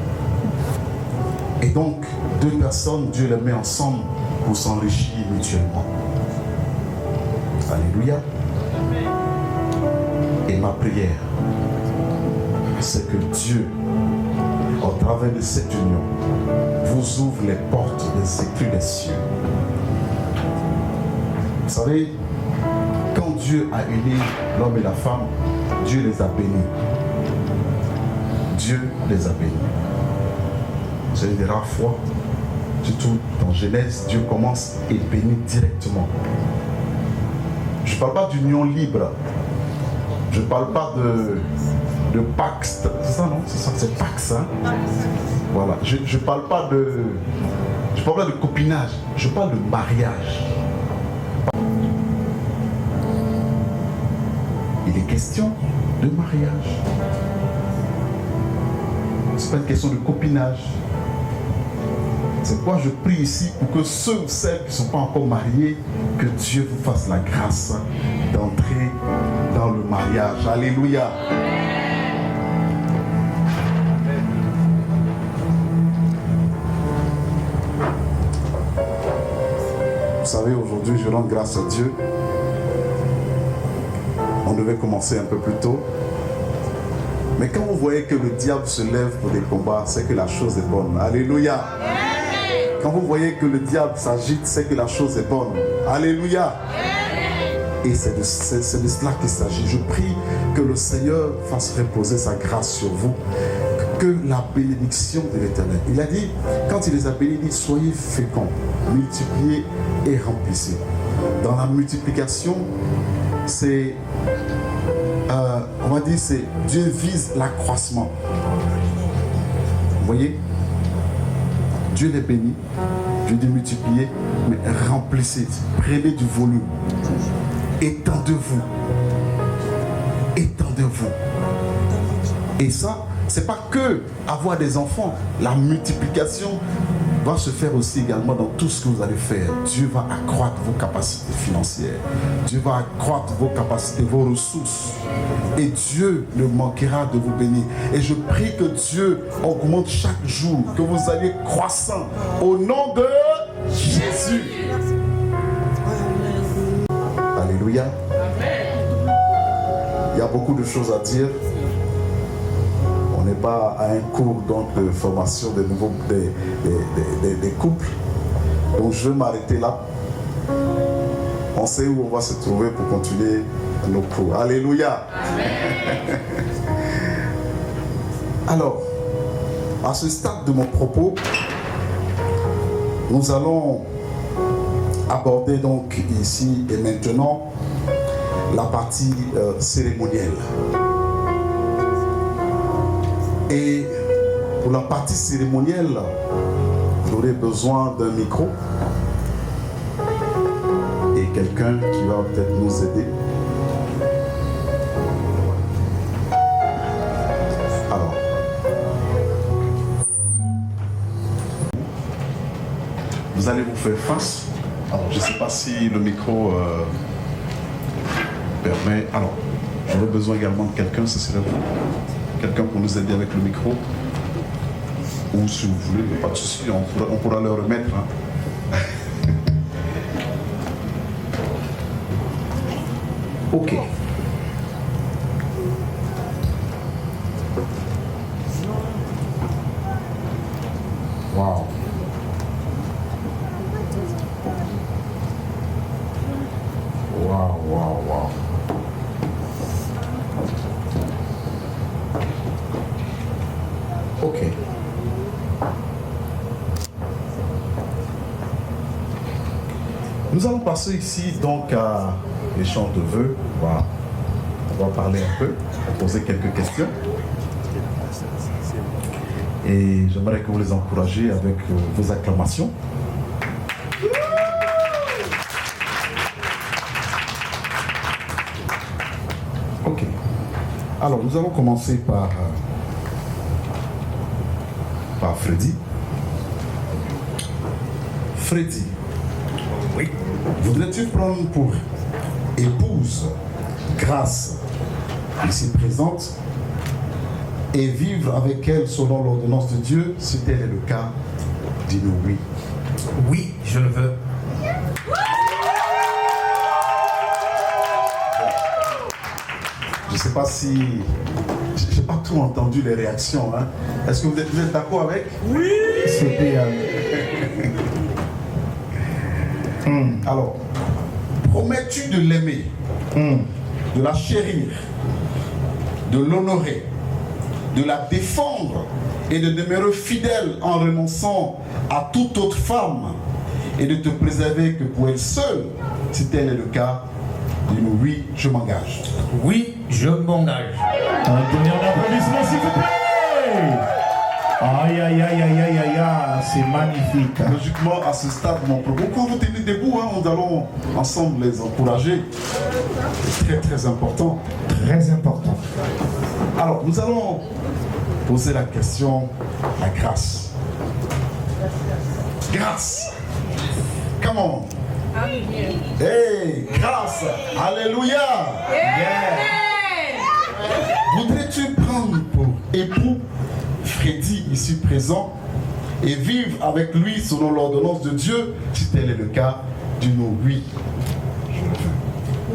Et donc, deux personnes, Dieu les met ensemble pour s'enrichir mutuellement. Alléluia. Et ma prière, c'est que Dieu, au travers de cette union, vous ouvre les portes des écluses des cieux. Vous savez, quand Dieu a uni l'homme et la femme, Dieu les a bénis. Dieu les a bénis. C'est une des rares fois, surtout dans Genèse, Dieu commence et bénit directement. Je ne parle pas d'union libre. Je ne parle pas de pax. C'est ça, non? C'est ça, c'est pax, hein? Voilà. Je ne parle pas de... Je parle pas de copinage. Je parle de mariage. Il est question de mariage. Ce n'est pas une question de copinage. C'est pourquoi je prie ici pour que ceux ou celles qui ne sont pas encore mariés, que Dieu vous fasse la grâce d'entrer dans le mariage. Alléluia. Vous savez, aujourd'hui, je rends grâce à Dieu. On devait commencer un peu plus tôt. Mais quand vous voyez que le diable se lève pour des combats, c'est que la chose est bonne. Alléluia. Quand vous voyez que le diable s'agite, c'est que la chose est bonne. Alléluia. Et c'est de cela qu'il s'agit. Je prie que le Seigneur fasse reposer sa grâce sur vous. Que la bénédiction de l'Éternel. Il a dit, quand il les a bénis, il dit, soyez féconds, multipliez et remplissez. Dans la multiplication, c'est, on va dire, c'est Dieu vise l'accroissement. Vous voyez? Dieu les bénit, Dieu les multiplie, mais remplissez, prenez du volume. Étendez-vous. Étendez-vous. Et ça, c'est pas que avoir des enfants. La multiplication va se faire aussi également dans tout ce que vous allez faire. Dieu va accroître vos capacités financières. Dieu va accroître vos capacités, vos ressources. Et Dieu ne manquera de vous bénir. Et je prie que Dieu augmente chaque jour, que vous alliez croissant au nom de Jésus. Alléluia. Il y a beaucoup de choses à dire. On n'est pas à un cours donc, de formation des couples. Donc je vais m'arrêter là. On sait où on va se trouver pour continuer nos cours. Alléluia. Alors, à ce stade de mon propos, nous allons aborder donc ici et maintenant la partie cérémonielle. Et pour la partie cérémonielle, vous aurez besoin d'un micro et quelqu'un qui va peut-être nous aider. Alors, vous allez vous faire face. Alors, je ne sais pas si le micro permet. Alors, j'aurais besoin également de quelqu'un, ce serait vous. Quelqu'un pour nous aider avec le micro. Ou si vous voulez, pas de souci, on pourra le remettre. Hein. Ok. Wow. Wow. Ok. Nous allons passer ici donc à l'échange de vœux. Voilà. On va parler un peu, poser quelques questions. Et j'aimerais que vous les encouragiez avec vos acclamations. Ok. Alors, nous allons commencer par Freddy. Freddy. Oui. Voudrais-tu prendre pour épouse Grâce, ici présente, et vivre avec elle selon l'ordonnance de Dieu, si tel est le cas? Dis-nous oui. Oui, je le veux. Je ne sais pas si... Je n'ai pas tout entendu les réactions. Hein. Est-ce que vous êtes d'accord avec? Oui. C'était... Alors, promets-tu de l'aimer, de la chérir, de l'honorer, de la défendre et de demeurer fidèle en renonçant à toute autre femme et de te préserver que pour elle seule, si tel est le cas? Dis-nous oui, je m'engage. Oui, je m'engage. Donnez un applaudissement s'il vous plaît. Aïe aïe aïe aïe aïe aïe aïe, c'est magnifique. Logiquement, à ce stade de mon propos, quand vous tenez debout, hein, nous allons ensemble les encourager. C'est très très important. Très important. Alors, nous allons poser la question à Grâce. Grâce. Come on. Hey, Grâce. Alléluia. Voudrais-tu prendre pour époux Freddy ici présent et vivre avec lui selon l'ordonnance de Dieu? Si tel est le cas, dis-nous oui.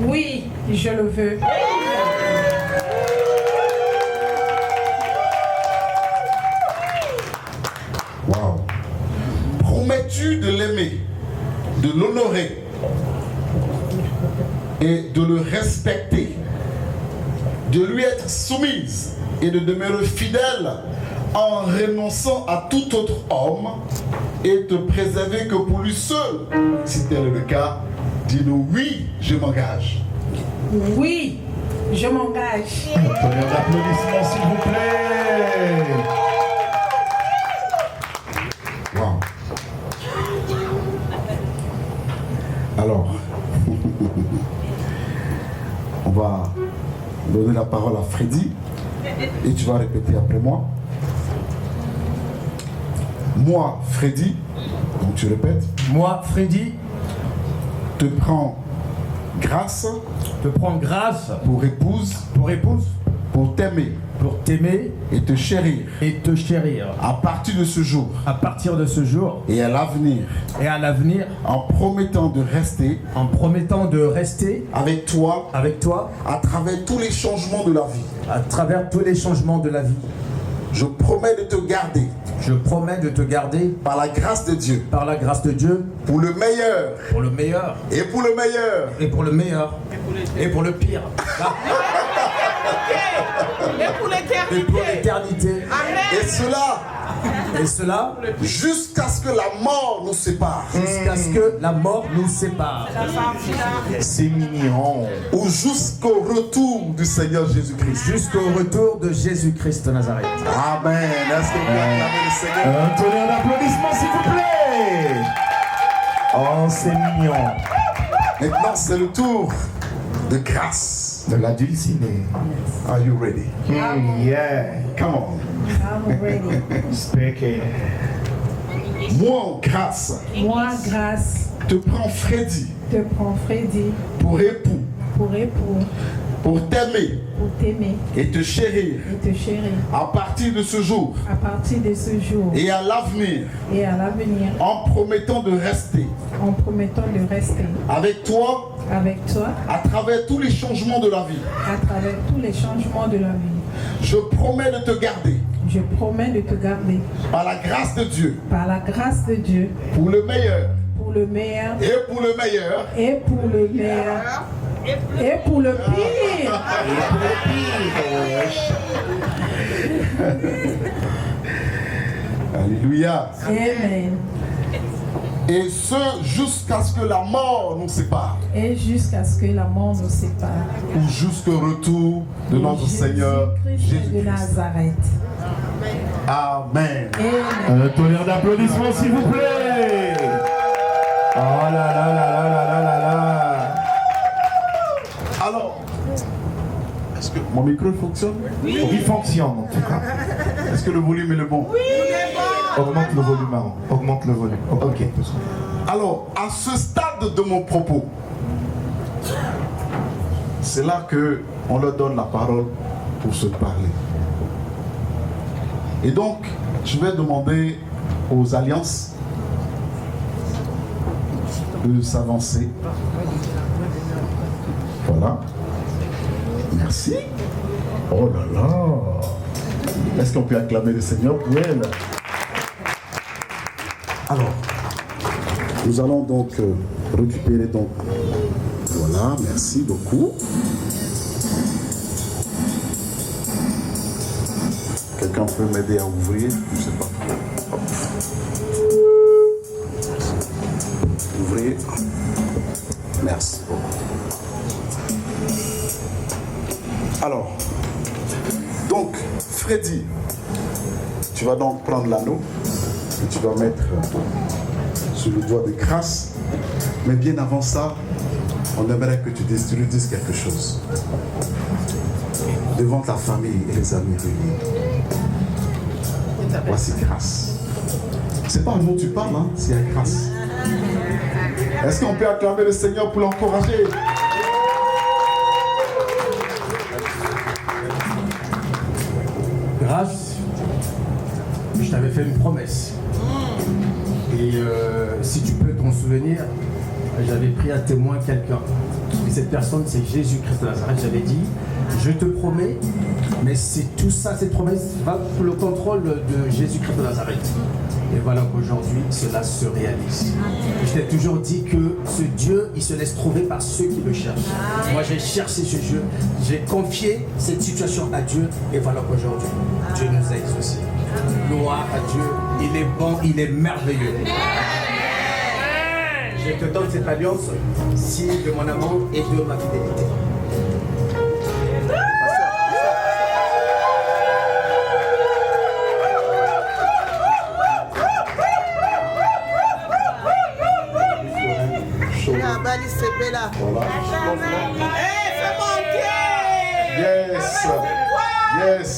Oui, je le veux. Wow. Promets-tu de l'aimer, de l'honorer et de le respecter, de lui être soumise et de demeurer fidèle en renonçant à tout autre homme et te préserver que pour lui seul? Si tel est le cas, dis-nous oui, je m'engage. Oui, je m'engage. Donnez un applaudissement s'il vous plaît. Wow. Alors, on va donner la parole à Freddy et tu vas répéter après moi. Moi, Freddy, donc tu répètes. Moi, Freddy, Te prends Grâce te prends Grâce pour épouse, pour t'aimer pour t'aimer et te chérir et te chérir. à partir de ce jour À partir de ce jour et à l'avenir, et à l'avenir, en promettant de rester avec toi à travers tous les changements de la vie. à travers tous les changements de la vie. Je promets de te garder Je promets de te garder par la grâce de Dieu par la grâce de Dieu pour le meilleur pour le meilleur et pour le meilleur. et pour le meilleur et pour le pire Et pour et pour l'éternité. Et cela jusqu'à ce que la mort nous sépare. Jusqu'à ce que la mort nous sépare. C'est mignon. Ou jusqu'au retour du Seigneur Jésus-Christ. Jusqu'au retour de Jésus-Christ de Nazareth. Amen. Est-ce que vous acclamez le Seigneur? Donnez un applaudissement s'il vous plaît. Oh, c'est mignon. Maintenant, c'est le tour de Grâce. De la dulcinée. Are you ready? Yeah. Come on. I'm ready. Speaking. Moi, Grâce, Moi, Grâce, te prends Freddy te prends Freddy pour époux, pour t'aimer pour t'aimer et te chérir et te chérir. à partir de ce jour À partir de ce jour et à l'avenir, et à l'avenir, en promettant de rester en promettant de rester avec toi avec toi à travers tous les changements de la vie. à travers tous les changements de la vie. Je promets de te garder Je promets de te garder par la grâce de Dieu par la grâce de Dieu pour le meilleur pour le meilleur et pour le meilleur. et pour le meilleur et pour le pire. Alléluia. Amen. Et ce jusqu'à ce que la mort nous sépare. Et jusqu'à ce que la mort nous sépare. Ou jusqu'au retour de notre Seigneur Jésus-Christ de Jésus-Christ. Nazareth. Amen. Amen. Un tonnerre d'applaudissements, s'il vous plaît. Oh là là là là là là là là. Alors, est-ce que mon micro fonctionne? Il fonctionne en tout cas. Est-ce que le volume est le bon? Augmente le volume, Aaron. Augmente le volume. Ok. Alors, à ce stade de mon propos, c'est là que on leur donne la parole pour se parler. Et donc, je vais demander aux alliances de s'avancer. Voilà. Merci. Oh là là. Est-ce qu'on peut acclamer le Seigneur pour elle? Alors, nous allons donc récupérer donc. Voilà, merci beaucoup. Quelqu'un peut m'aider à ouvrir? Je ne sais pas. Hop. Ouvrir. Merci beaucoup. Alors, donc, Freddy, tu vas donc prendre l'anneau que tu vas mettre sur le doigt de grâce. Mais bien avant ça, on aimerait que tu dises quelque chose devant ta famille et les amis réunis. Voici grâce. C'est pas un mot que tu parles, hein, c'est la grâce. Est-ce qu'on peut acclamer le Seigneur pour l'encourager? Grâce, je t'avais fait une promesse. Et si tu peux t'en souvenir, j'avais pris à témoin quelqu'un. Et cette personne, c'est Jésus-Christ de Nazareth. J'avais dit, je te promets, mais c'est tout ça, cette promesse va pour le contrôle de Jésus-Christ de Nazareth. Et voilà qu'aujourd'hui, cela se réalise. Je t'ai toujours dit que ce Dieu, il se laisse trouver par ceux qui le cherchent. Moi, j'ai cherché ce Dieu, j'ai confié cette situation à Dieu, et voilà qu'aujourd'hui, Dieu nous a exaucés. Gloire à Dieu, il est bon, il est merveilleux. Je te donne cette alliance, signe de mon amour et de ma fidélité. Yes. Yes.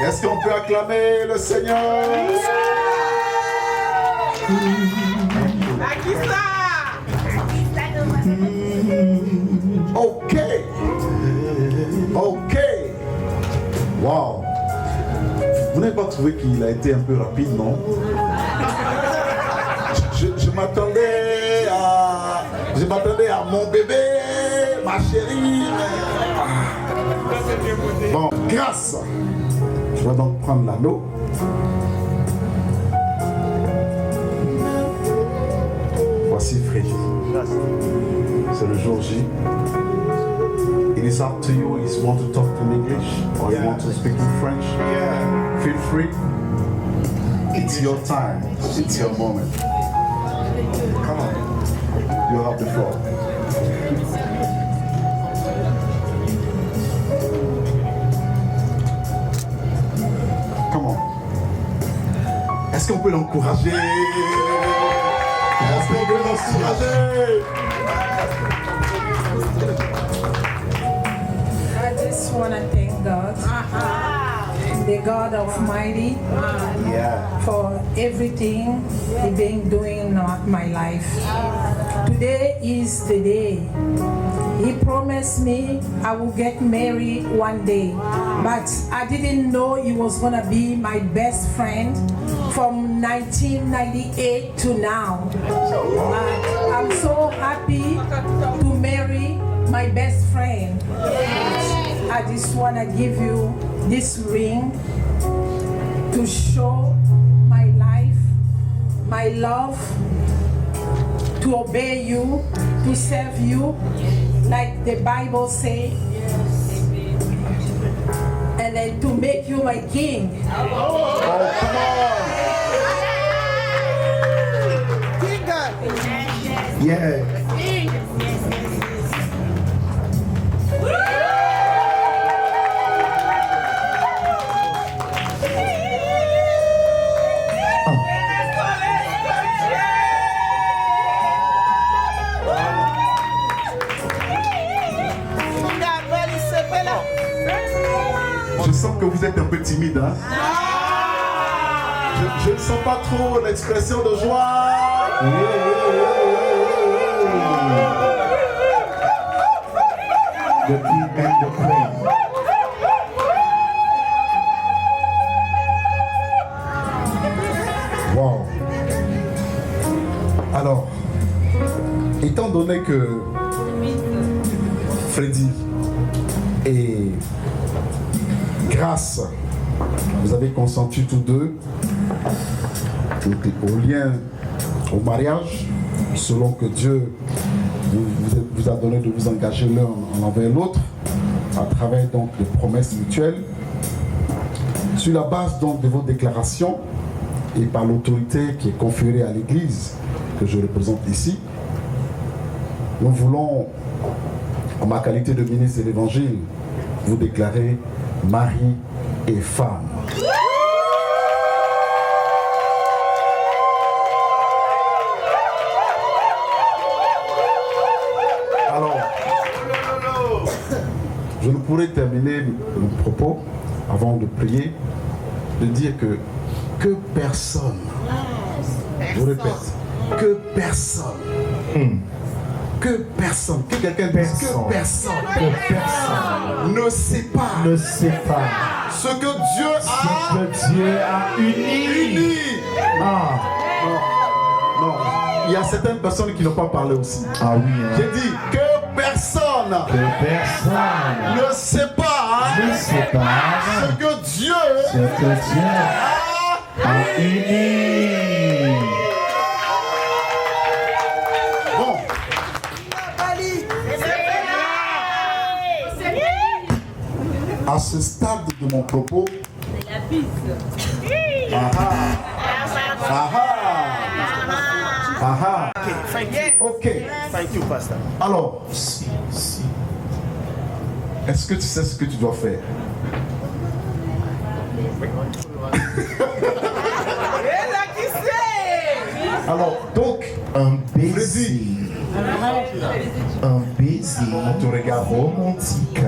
Est-ce qu'on peut acclamer le Seigneur? Ok. Ok. Wow. Vous n'avez pas trouvé qu'il a été un peu rapide, non? Je m'attendais à mon bébé, ma chérie. Bon, grâce. Je vais donc prendre l'anneau. Voici Freddy. C'est le jour J. It is up to you if you want to talk in English or you want to speak in French. Feel free. It's your time. It's your moment. Come on. You have the floor. Come on. Est-ce qu'on peut l'encourager? Est-ce qu'on peut l'encourager? I just want to thank God, the God Almighty, for everything He been doing in my life. Today is the day. He promised me I will get married one day, but I didn't know he was gonna be my best friend from 1998 to now. But I'm so happy to marry my best friend. I just wanna give you this ring to show my life, my love, to obey you, to serve you, like the Bible says, and then to make you my king. Oh, come on. Yeah. Je sens que vous êtes un peu timide, hein? Je ne sens pas trop l'expression de joie. The king and the queen. Wow. Alors, étant donné que Freddy et Grâce, vous avez consenti tous deux au lien, au mariage, selon que Dieu vous a donné de vous engager l'un envers l'autre, à travers donc des promesses mutuelles, sur la base donc de vos déclarations et par l'autorité qui est conférée à l'Église que je représente ici, nous voulons, en ma qualité de ministre de l'Évangile, vous déclarer mari et femme. Alors, je ne pourrais terminer mon propos avant de prier, de dire que personne, je répète, que personne, que quelqu'un dise que personne ne sépare ce que Dieu a uni. Ah, non, il y a certaines personnes qui n'ont pas parlé aussi. Ah oui, hein. J'ai dit que personne ne sépare ce que Dieu a uni. Bon. À ce stade de mon propos, ok. Thank you, Pastor. Alors, est-ce que tu sais ce que tu dois faire? Alors, donc, Un baiser. Un baiser. nous te regardons. Romantique.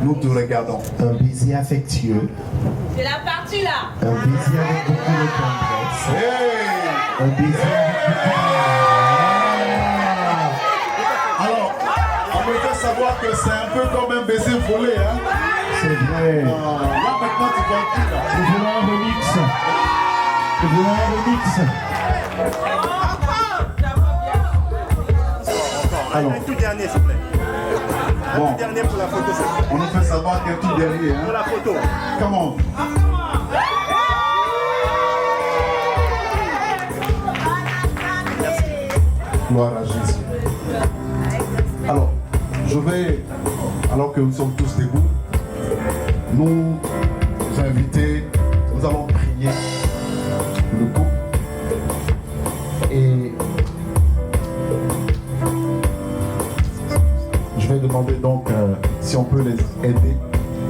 Nous te regardons. Un baiser affectueux. C'est la partie là. Un baiser avec beaucoup de tendresse. Hey! Un baiser avec Alors, on me fait savoir que c'est un peu comme un baiser volé, hein? C'est vrai. Là, maintenant, tu vas tout là. Je voulais un remix. Alors, Un tout dernier, s'il vous plaît. Un bon, tout dernier pour la photo, s'il vous plaît. on nous fait savoir qu'un tout dernier, Pour hein? la photo. Comment? Gloire à Jésus. Alors, je vais, alors que nous sommes tous debout, nous inviter, nous allons prier le couple. Et je vais demander donc si on peut les aider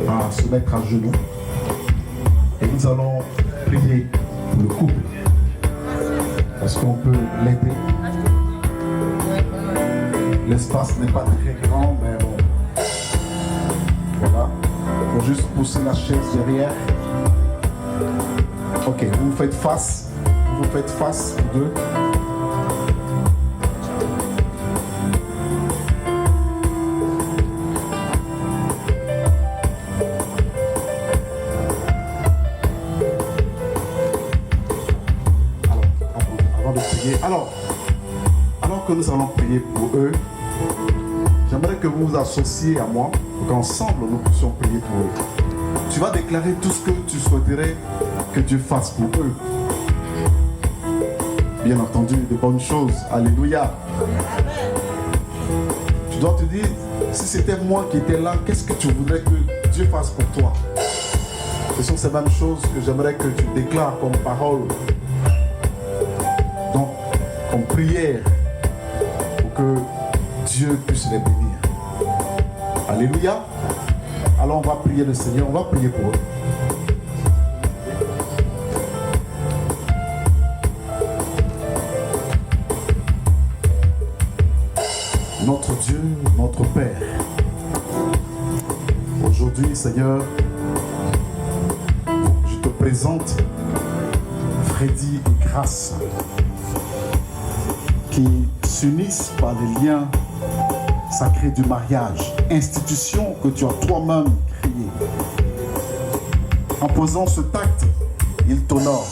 à se mettre à genoux. Et nous allons prier pour le couple. Est-ce qu'on peut l'aider? L'espace n'est pas très grand, mais bon. Voilà. Il faut juste pousser la chaise derrière. Ok, vous faites face. Vous faites face, vous deux. Avant de prier. Alors que nous allons prier pour eux, j'aimerais que vous vous associez à moi pour qu'ensemble nous puissions prier pour eux. Tu vas déclarer tout ce que tu souhaiterais que Dieu fasse pour eux. Bien entendu, de bonnes choses. Alléluia. Tu dois te dire, si c'était moi qui étais là, qu'est-ce que tu voudrais que Dieu fasse pour toi? Ce sont ces mêmes choses que j'aimerais que tu déclares comme parole. Donc, comme prière, pour que Dieu puisse les bénir. Alléluia. Alors on va prier le Seigneur, on va prier pour eux. Notre Dieu, notre Père, Aujourd'hui, Seigneur, je te présente Freddy et Grâce qui s'unissent par les liens sacrés du mariage, institution que tu as toi-même créée. En posant ce acte, il t'honore,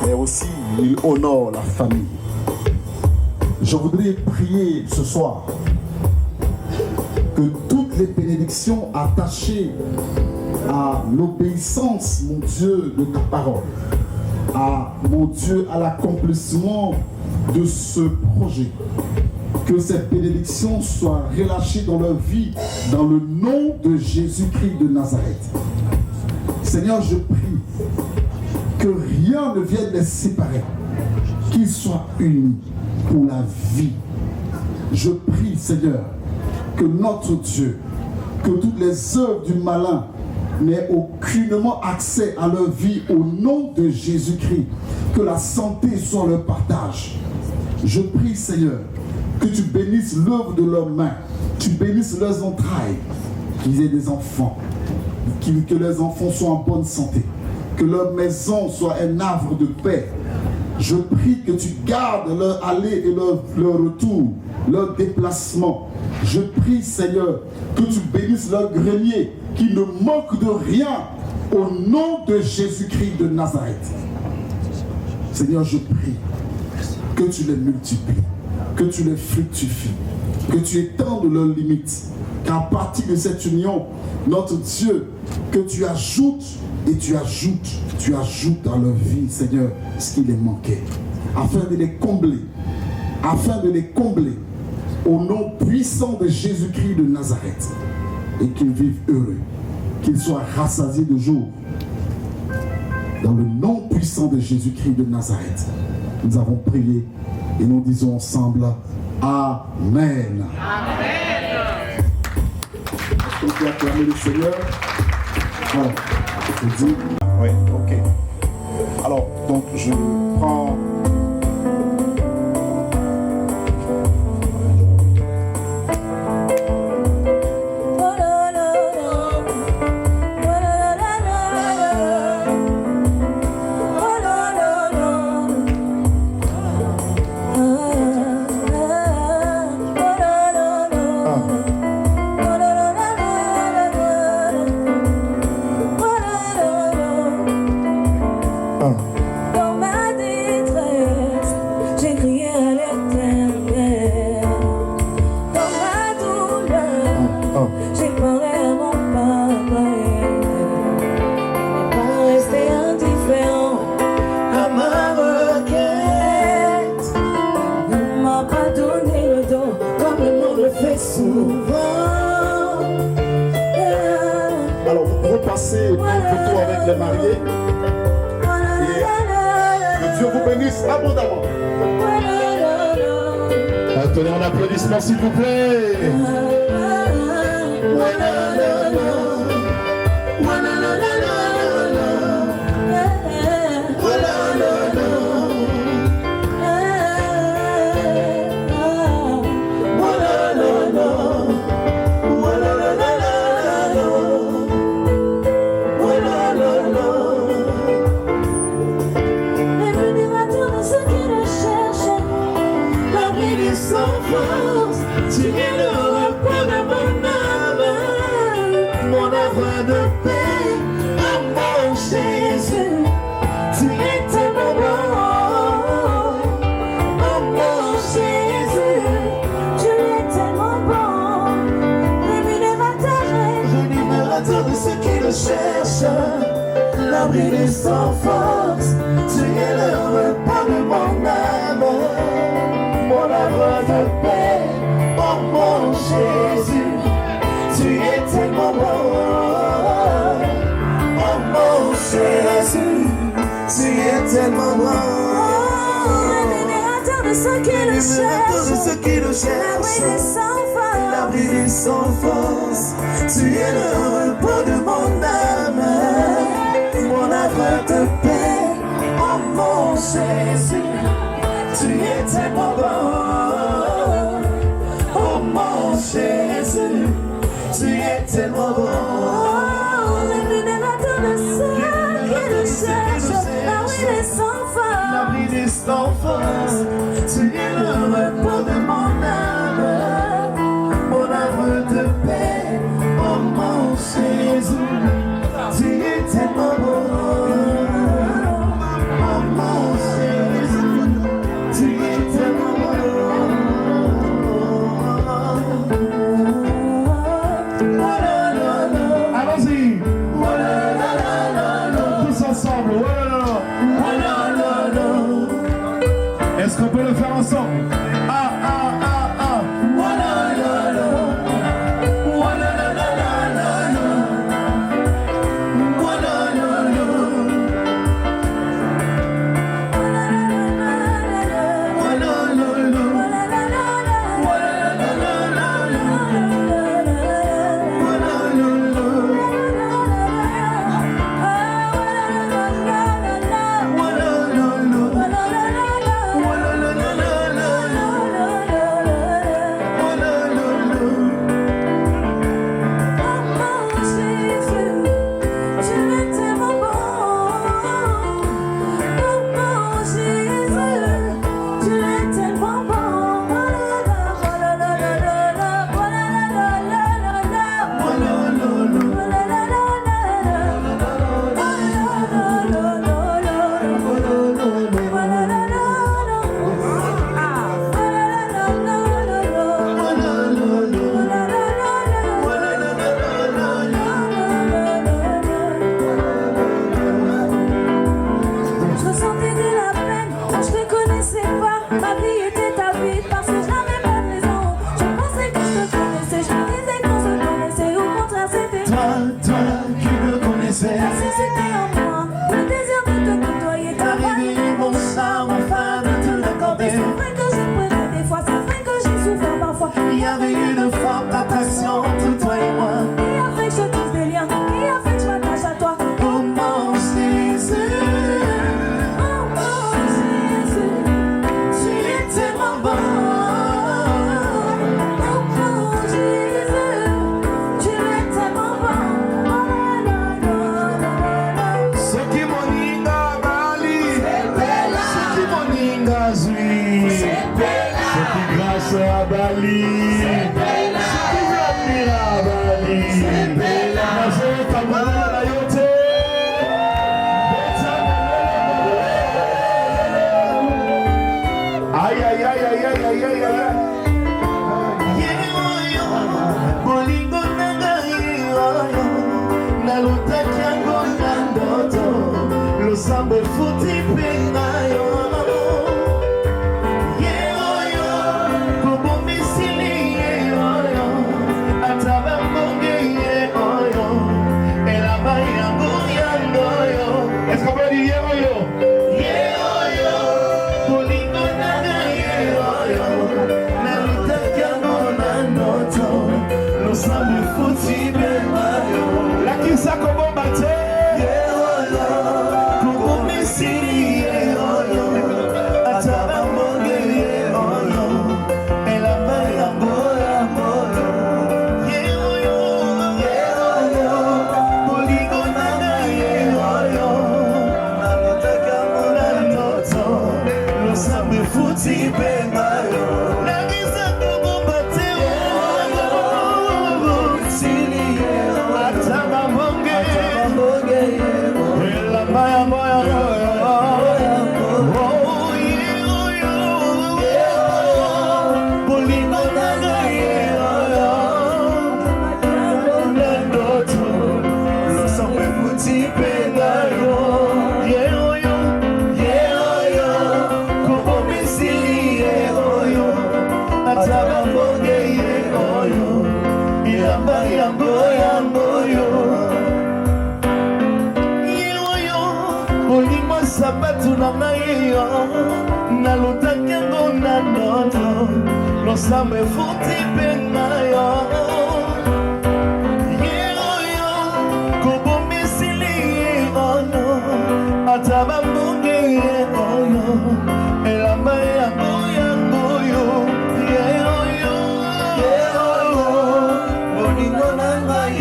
mais aussi il honore la famille. Je voudrais prier ce soir que toutes les bénédictions attachées à l'obéissance, mon Dieu, de ta parole, à mon Dieu, à l'accomplissement de ce projet, que ces bénédictions soient relâchées dans leur vie, dans le nom de Jésus-Christ de Nazareth. Seigneur, je prie que rien ne vienne les séparer, qu'ils soient unis pour la vie. Je prie, Seigneur, que notre Dieu, que toutes les œuvres du malin n'aient aucunement accès à leur vie au nom de Jésus-Christ, que la santé soit leur partage. Je prie, Seigneur, que tu bénisses l'œuvre de leurs mains, tu bénisses leurs entrailles, qu'ils aient des enfants, que les enfants soient en bonne santé, que leur maison soit un havre de paix. Je prie que tu gardes leur aller et leur retour, leur déplacement. Je prie, Seigneur, que tu bénisses leur grenier, qui ne manque de rien, au nom de Jésus-Christ de Nazareth. Seigneur, je prie que tu les multiplies, que tu les fructifies, que tu étendes leurs limites, qu'à partir de cette union, notre Dieu, que tu ajoutes et tu ajoutes dans leur vie, Seigneur, ce qui les manquait, afin de les combler, au nom puissant de Jésus-Christ de Nazareth, et qu'ils vivent heureux, qu'ils soient rassasiés de jour. Dans le nom puissant de Jésus-Christ de Nazareth, nous avons prié et nous disons ensemble Amen. Amen. Est-ce qu'on peut acclamer le Seigneur? Voilà, je dis. Oui, ok. Alors, donc je prends. Alors, vous pouvez passer une photo avec les mariés. Et que Dieu vous bénisse abondamment. Tenez un applaudissement, s'il vous plaît. Tu es le repos de mon âme, mon havre de paix, oh mon Jésus, tu es tellement bon, oh mon Jésus, tu es tellement bon, le libérateur de ceux qui le cherchent, l'abri des sans force, tu es le repos de mon âme, mon havre de paix, oh mon Jésus, tu es tellement bon, oh mon Jésus, tu es tellement bon, le libérateur de ceux qui le cherchent, l'abri des sans force, tu es le repos de mon âme, mon havre de paix, oh mon Jésus, tu es tellement bon, oh mon Jésus, tu es est tellement bon. L'abri des bateaux de ceux qui le cherchent, l'abri des sans fin. L'abri des sans fin. Tu es le repos de mon âme de paix. Oh mon Jésus, tu es tellement bon. Oh mon Jésus, tu es tellement bon. Allons-y. Tous ensemble. Est-ce qu'on peut le faire ensemble? Yeah.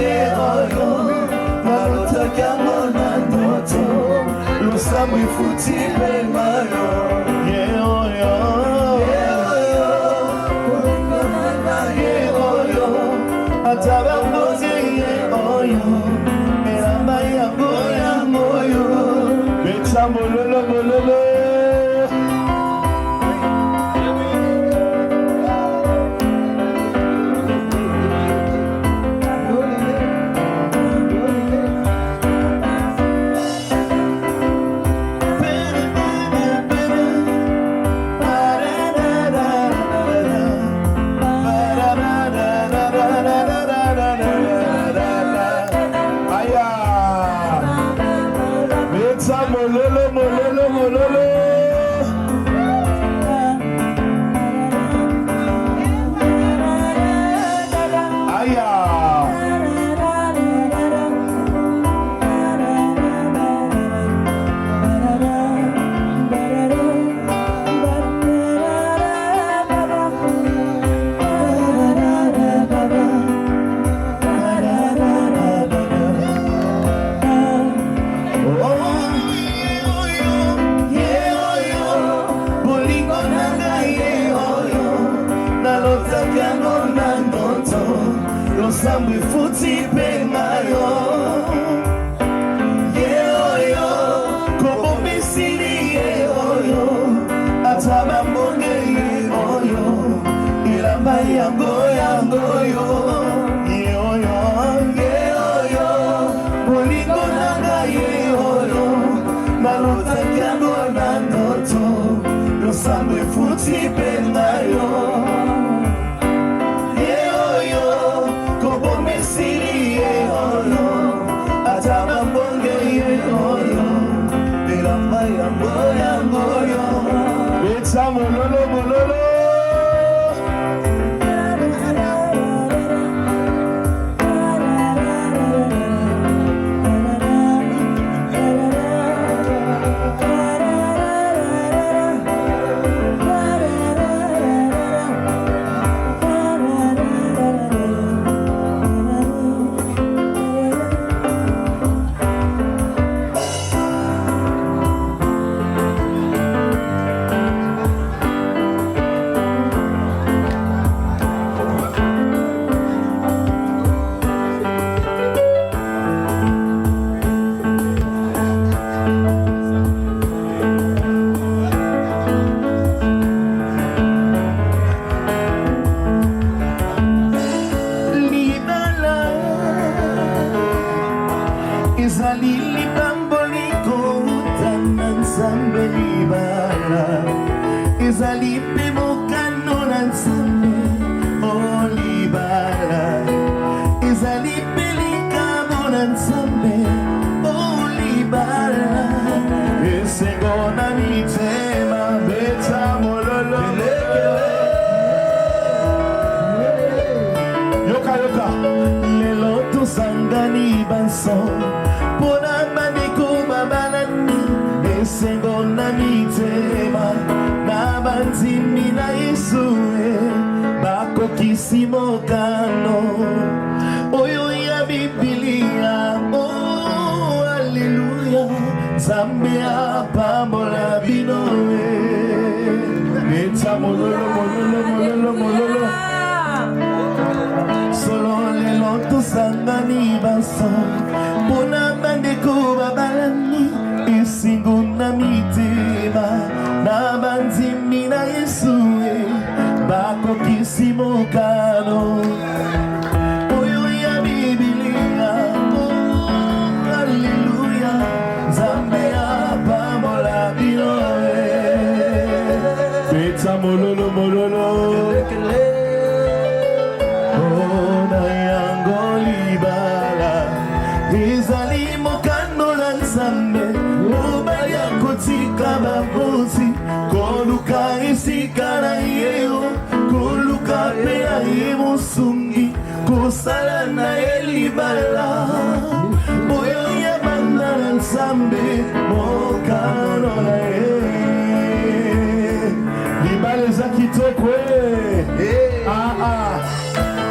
ye oyo nalotaka mona ndoto losambo efuti pemayo ye oyo ye oyo ata bambozi ye oyo elamba yango yangoyo beta mololo mololo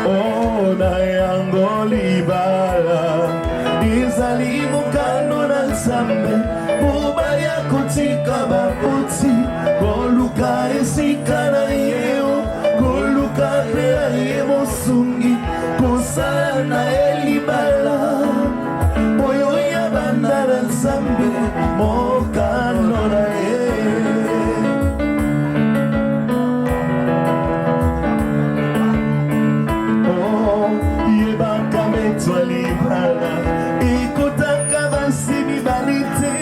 Oh, na yango liba libala ezali mokano na nzambe mobali akotika babuti koluka esika na ye koluka mpe na ye mosungi kosala na ye libala oyo ya banda na nzambe mokano na ye. Libala ekotaka basi mibali te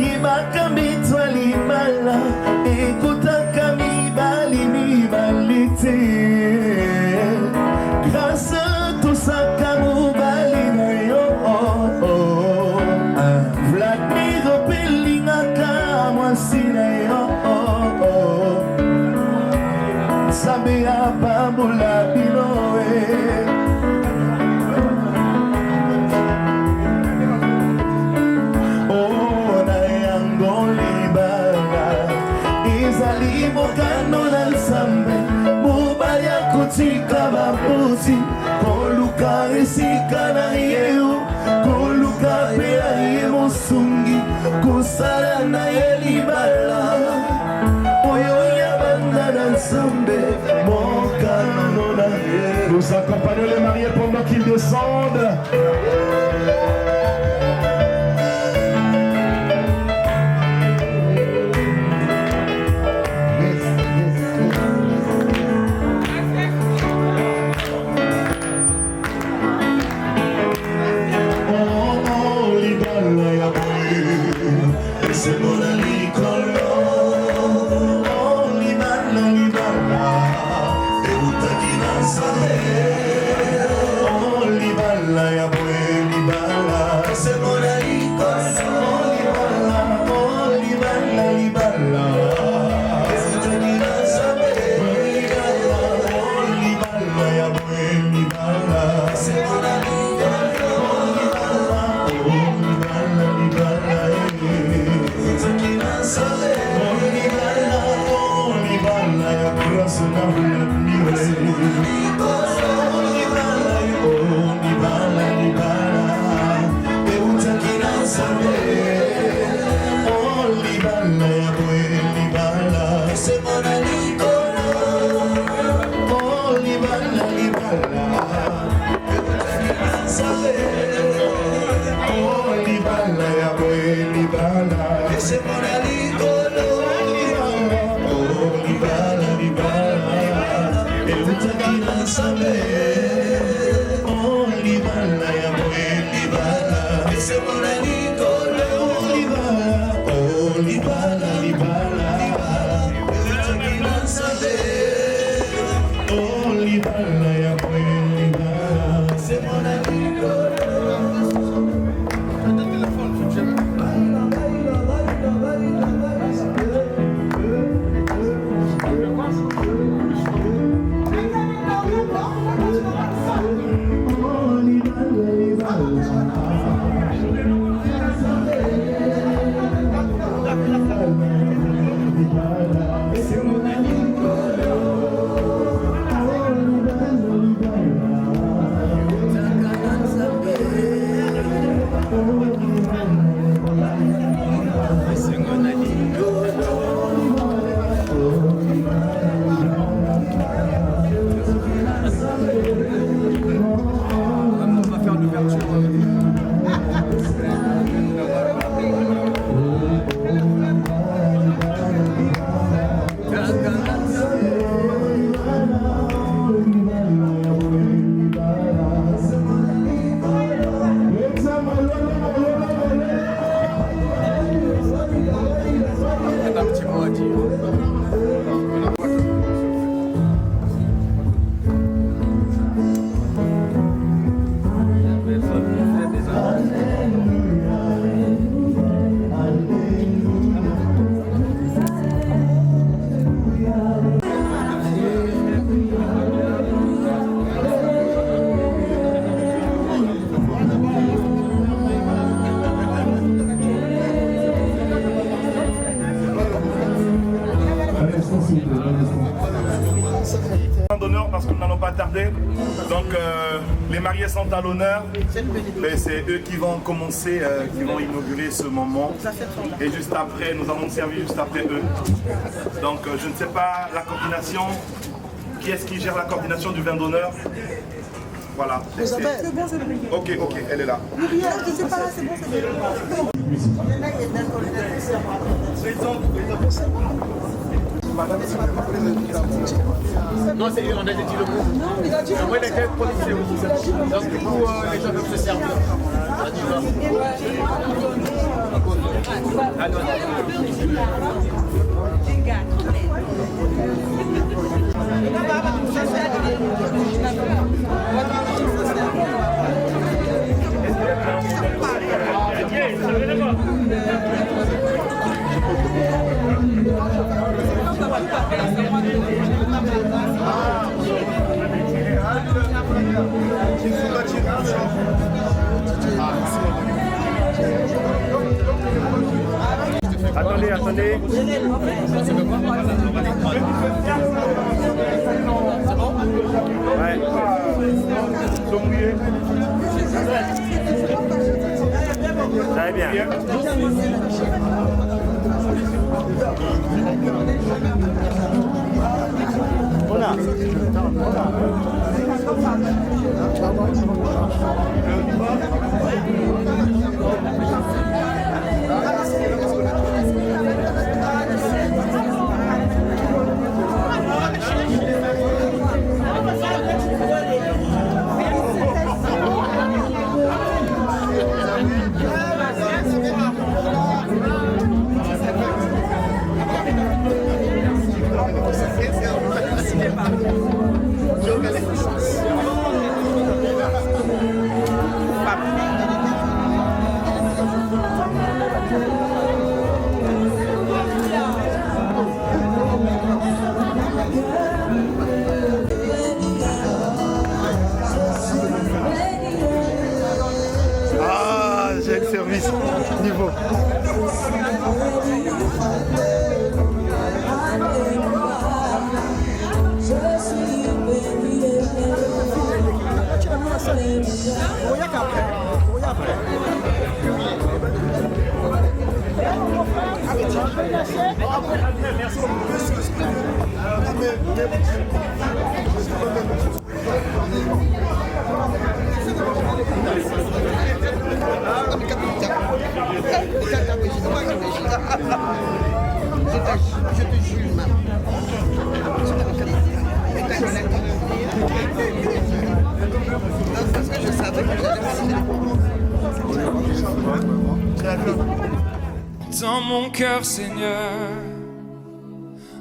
yebaka mitwa libala ekotaka mibali te grâce tosaka mobali na yo Vladimir opelingaka mwasi na yo nzambe apambola bino mokano na nzambe mobali akotika babuti koluka esika na ye koluka mpe na ye mosungi kosala na ye libala oyo ya banda na nzambe mokano na ye. Nous accompagnons les mariés pendant qu'ils descendent. d'honneur parce que nous n'allons pas tarder. Donc Les mariés sont à l'honneur. C'est eux qui vont commencer, qui vont inaugurer ce moment. Et juste après, nous allons servir juste après eux. Donc je ne sais pas la coordination. Qui est-ce qui gère la coordination du vin d'honneur? Voilà. C'est bon, c'est bon. Ok, elle est là. Je sais pas là, c'est bon, c'est bon. Non, c'est on a dit le mot. Non, il a dit le mot. Ouais, les quelques policiers aussi. Donc du coup, les gens peuvent se servir. Attendez. Ouais. Ils sont mouillés. Très bien. Voilà. Ah, j'ai le service niveau. Je te jure, maman. Parce que je savais que j'allais. Entends mon cœur, Seigneur.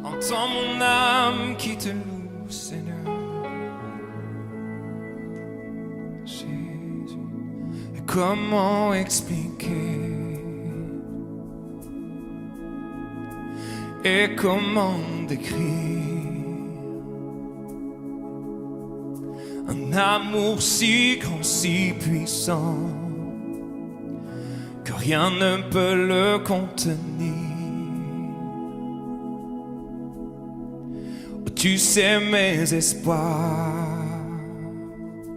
Entends mon âme qui te loue, Seigneur. Jésus. Et comment expliquer? Et comment décrire un amour si grand, si puissant que rien ne peut le contenir. Oh, tu sais mes espoirs,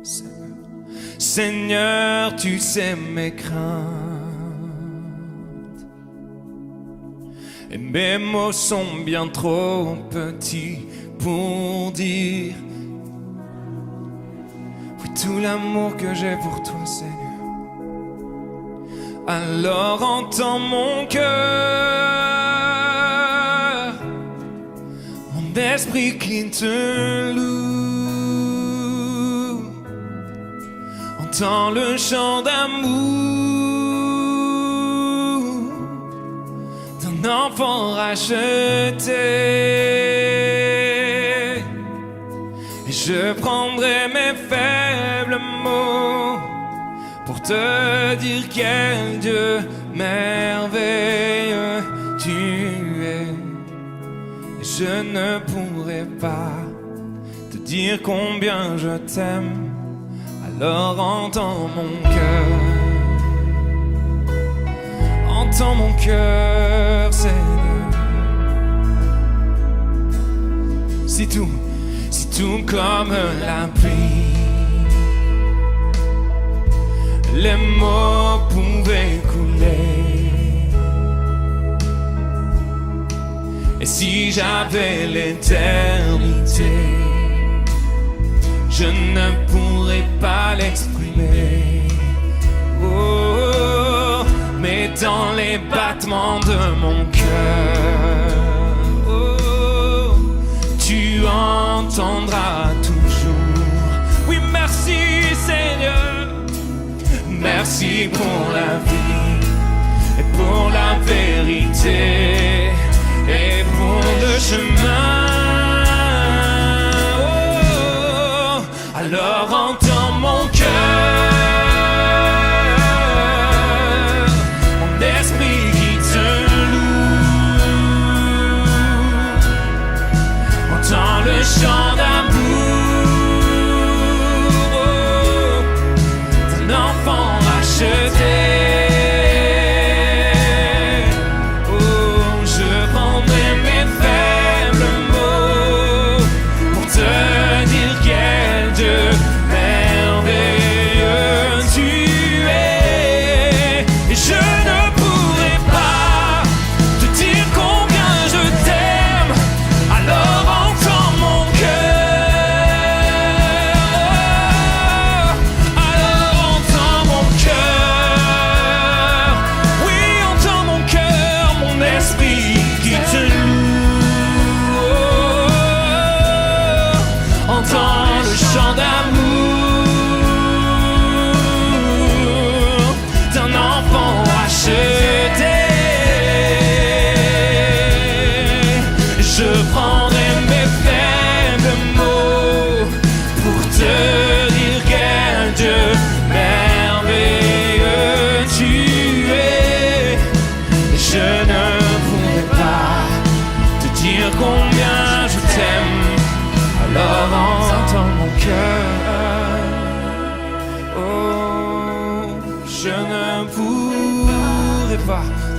Seigneur. Seigneur, tu sais mes craintes. Et mes mots sont bien trop petits pour dire oui, tout l'amour que j'ai pour toi, Seigneur. Alors entends mon cœur, mon esprit qui te loue. Entends le chant d'amour enfant racheté, et je prendrai mes faibles mots pour te dire quel Dieu merveilleux tu es. Et je ne pourrai pas te dire combien je t'aime. Alors entends mon cœur. Entends mon cœur, Seigneur. Si tout comme la pluie les mots pouvaient couler. Et si j'avais l'éternité, je ne pourrais pas l'exprimer. Oh, mais dans les battements de mon cœur, oh, tu entendras toujours. Oui, merci Seigneur, merci pour la vie et pour la vérité et pour le chemin. Oh, alors entends mon cœur, mon esprit qui te loue. Entends le chant d'amour, oh, d'un enfant racheté.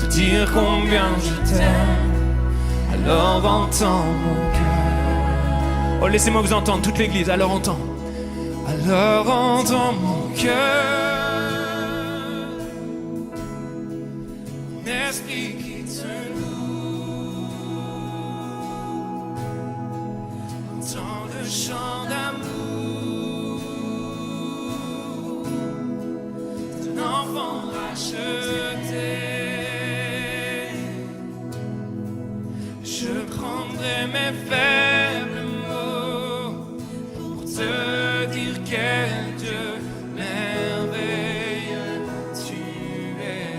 Dire combien je t'aime, alors entends mon cœur. Oh, laissez-moi vous entendre, toute l'église, alors entends. Alors entends mon cœur, mon esprit qui te loue. Entends le chant d'amour d'un enfant racheté. Je prendrai mes faibles mots pour te dire quel Dieu merveilleux tu es.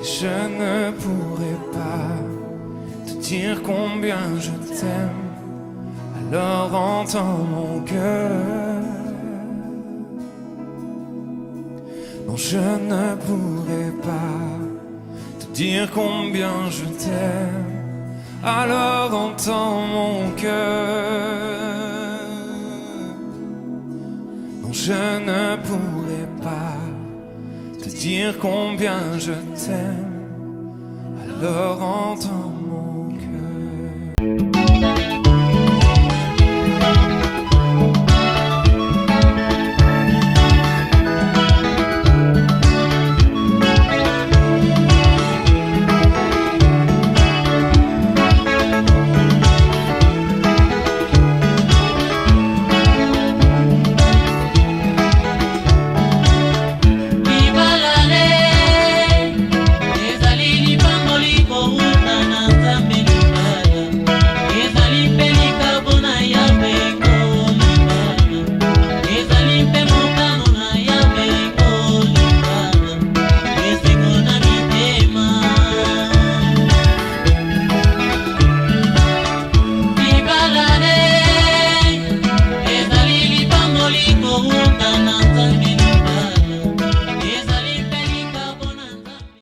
Je ne pourrai pas te dire combien je t'aime, alors entends mon cœur. Non, je ne pourrai pas te dire combien je t'aime, alors entends mon cœur. Non, je ne pourrai pas te dire combien je t'aime, alors entends